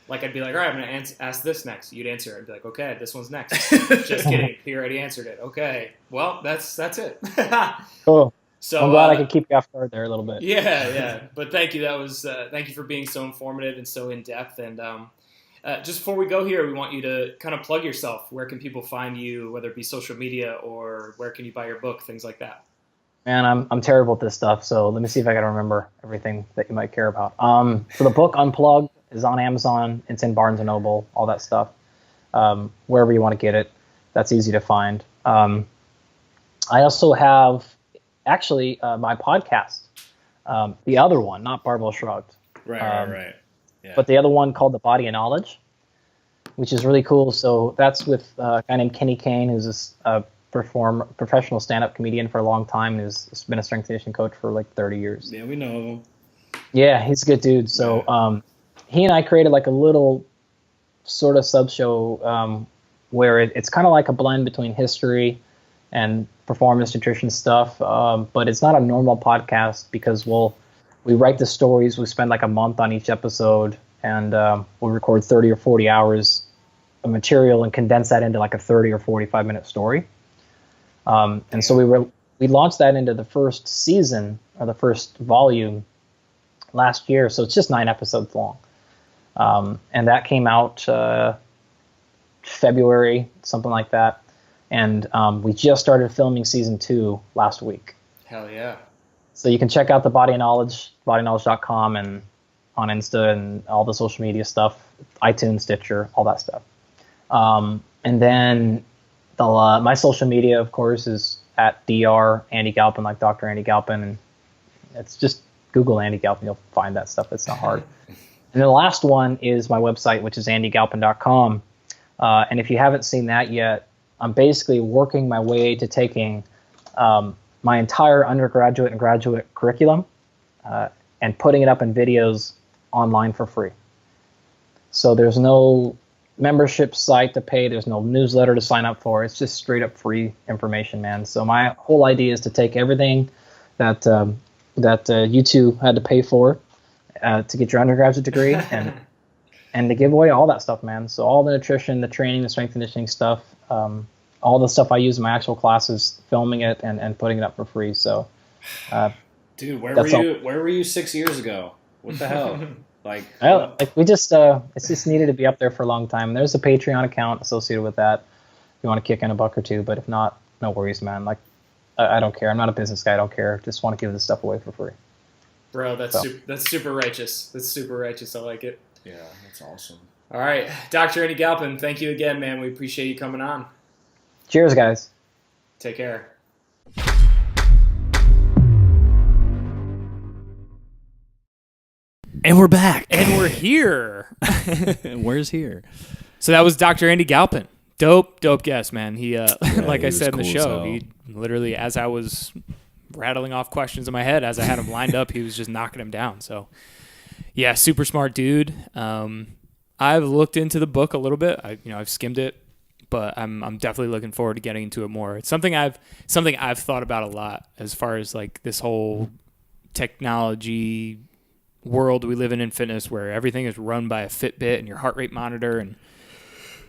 Like I'd be like, all right, I'm gonna ask this next. You'd answer. I'd be like, okay, this one's next. Just kidding. He already answered it. Okay, well, that's it. Cool. So I'm glad I could keep you off guard there a little bit. Yeah. But thank you. That was thank you for being so informative and so in depth. And just before we go here, we want you to kind of plug yourself. Where can people find you, whether it be social media or where can you buy your book, things like that? Man, I'm terrible at this stuff, so let me see if I can remember everything that you might care about. So the book Unplugged is on Amazon. It's in Barnes & Noble, all that stuff. Wherever you want to get it, that's easy to find. I also have, actually, my podcast, the other one, not Barbell Shrugged. Right. Yeah. But the other one called The Body of Knowledge, which is really cool. So that's with a guy named Kenny Kane, who's a professional stand-up comedian for a long time, who's been a strength conditioning coach for like 30 years. Yeah, we know him. Yeah, he's a good dude. So he and I created like a little sort of sub-show where it's kind of like a blend between history and performance nutrition stuff, but it's not a normal podcast because we write the stories. We spend like a month on each episode, and we'll record 30 or 40 hours of material and condense that into like a 30 or 45-minute story. And so we launched that into the first season or the first volume last year. So it's just 9 episodes long. And that came out February, something like that. And we just started filming season 2 last week. Hell yeah. So you can check out the Body of Knowledge, bodyknowledge.com, and on Insta and all the social media stuff, iTunes, Stitcher, all that stuff. And then my social media, of course, is at Dr. Andy Galpin, like Dr. Andy Galpin. And it's just Google Andy Galpin. You'll find that stuff. It's not hard. And then the last one is my website, which is andygalpin.com. And if you haven't seen that yet, I'm basically working my way to taking my entire undergraduate and graduate curriculum and putting it up in videos online for free. So there's no membership site to pay. There's no newsletter to sign up for. It's just straight up free information, man. So my whole idea is to take everything that you two had to pay for to get your undergraduate degree and to give away all that stuff, man. So all the nutrition, the training, the strength conditioning stuff, all the stuff I use in my actual classes, filming it and putting it up for free. So, dude, where were you 6 years ago? What the hell? We just it's just needed to be up there for a long time. There's a Patreon account associated with that if you want to kick in $1 or $2, but if not, no worries, man. Like I don't care. I'm not a business guy. I don't care. Just want to give this stuff away for free. Bro, that's super righteous. That's super righteous. I like it. Yeah, that's awesome. All right, Dr. Andy Galpin, thank you again, man. We appreciate you coming on. Cheers, guys. Take care. And we're back. And we're here. Where's here? So that was Dr. Andy Galpin. Dope guest, man. He, like I said in the cool show, he literally, as I was rattling off questions in my head, as I had him lined up, he was just knocking them down. So, yeah, super smart dude. I've looked into the book a little bit. I've skimmed it, but I'm definitely looking forward to getting into it more. It's something I've thought about a lot as far as like this whole technology world we live in fitness, where everything is run by a Fitbit and your heart rate monitor,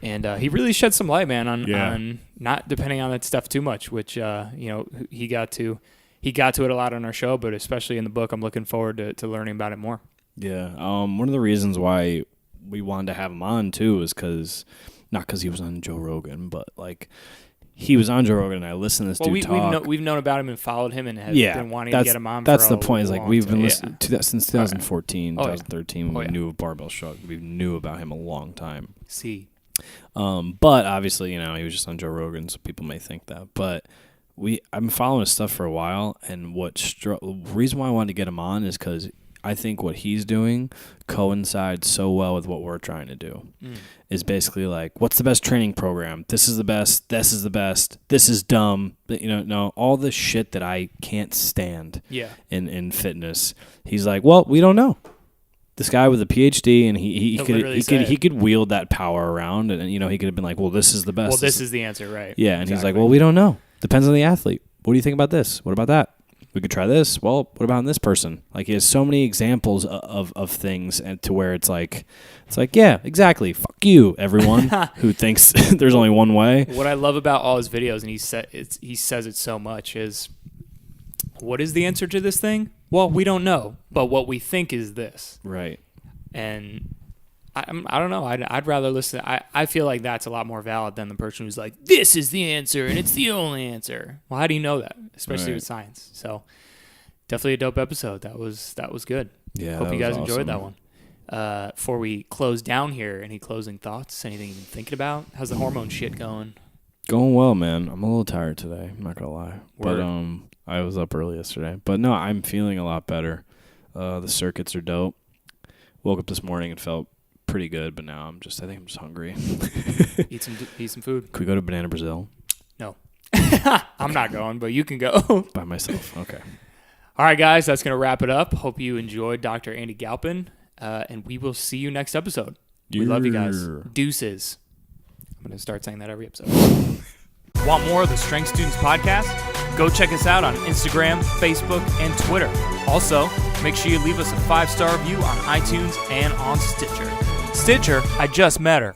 and he really shed some light, man, on not depending on that stuff too much, which he got to it a lot on our show, but especially in the book, I'm looking forward to learning about it more. Yeah, one of the reasons why we wanted to have him on too is not because he was on Joe Rogan, but like he was on Joe Rogan and I listened to this dude talk. We've known about him and followed him and have been wanting to get him on. That's for the point. Is like we've been listening to that since 2014, Oh, yeah. 2013 when we knew of Barbell Shrug. We knew about him a long time. See, but obviously, he was just on Joe Rogan, so people may think that. But I've been following his stuff for a while, and the reason why I wanted to get him on is because I think what he's doing coincides so well with what we're trying to do. Is basically like, what's the best training program? This is the best. This is the best. This is dumb. No, all the shit that I can't stand in fitness. He's like, well, we don't know. This guy with a PhD, and he could wield that power around, and he could have been like, well, this is the best. Well, this is the answer, right? Yeah, and exactly. He's like, well, we don't know. Depends on the athlete. What do you think about this? What about that? We could try this. Well, what about this person? Like, he has so many examples of things, and to where it's like, yeah, exactly. Fuck you, everyone who thinks there's only one way. What I love about all his videos, and he says it so much, is, what is the answer to this thing? Well, we don't know, but what we think is this. Right. And I don't know. I'd rather listen. I feel like that's a lot more valid than the person who's like, this is the answer and it's the only answer. Well, how do you know that? Especially with science. So definitely a dope episode. That was good. Yeah. Hope you guys enjoyed that one. Before we close down here, any closing thoughts? Anything you've been thinking about? How's the hormone shit going? Going well, man. I'm a little tired today. I'm not gonna lie. Word. But I was up early yesterday. But no, I'm feeling a lot better. The circuits are dope. Woke up this morning and felt pretty good, but now I think I'm just hungry. Eat some food. Could we go to Banana Brazil? No. I'm not going, but you can go. By myself. Okay. All right, guys, that's going to wrap it up. Hope you enjoyed Dr. Andy Galpin, and we will see you next episode. We love you guys. Deuces. I'm going to start saying that every episode. Want more of the Strength Students podcast? Go check us out on Instagram, Facebook, and Twitter. Also, make sure you leave us a 5-star review on iTunes and on Stitcher. I just met her.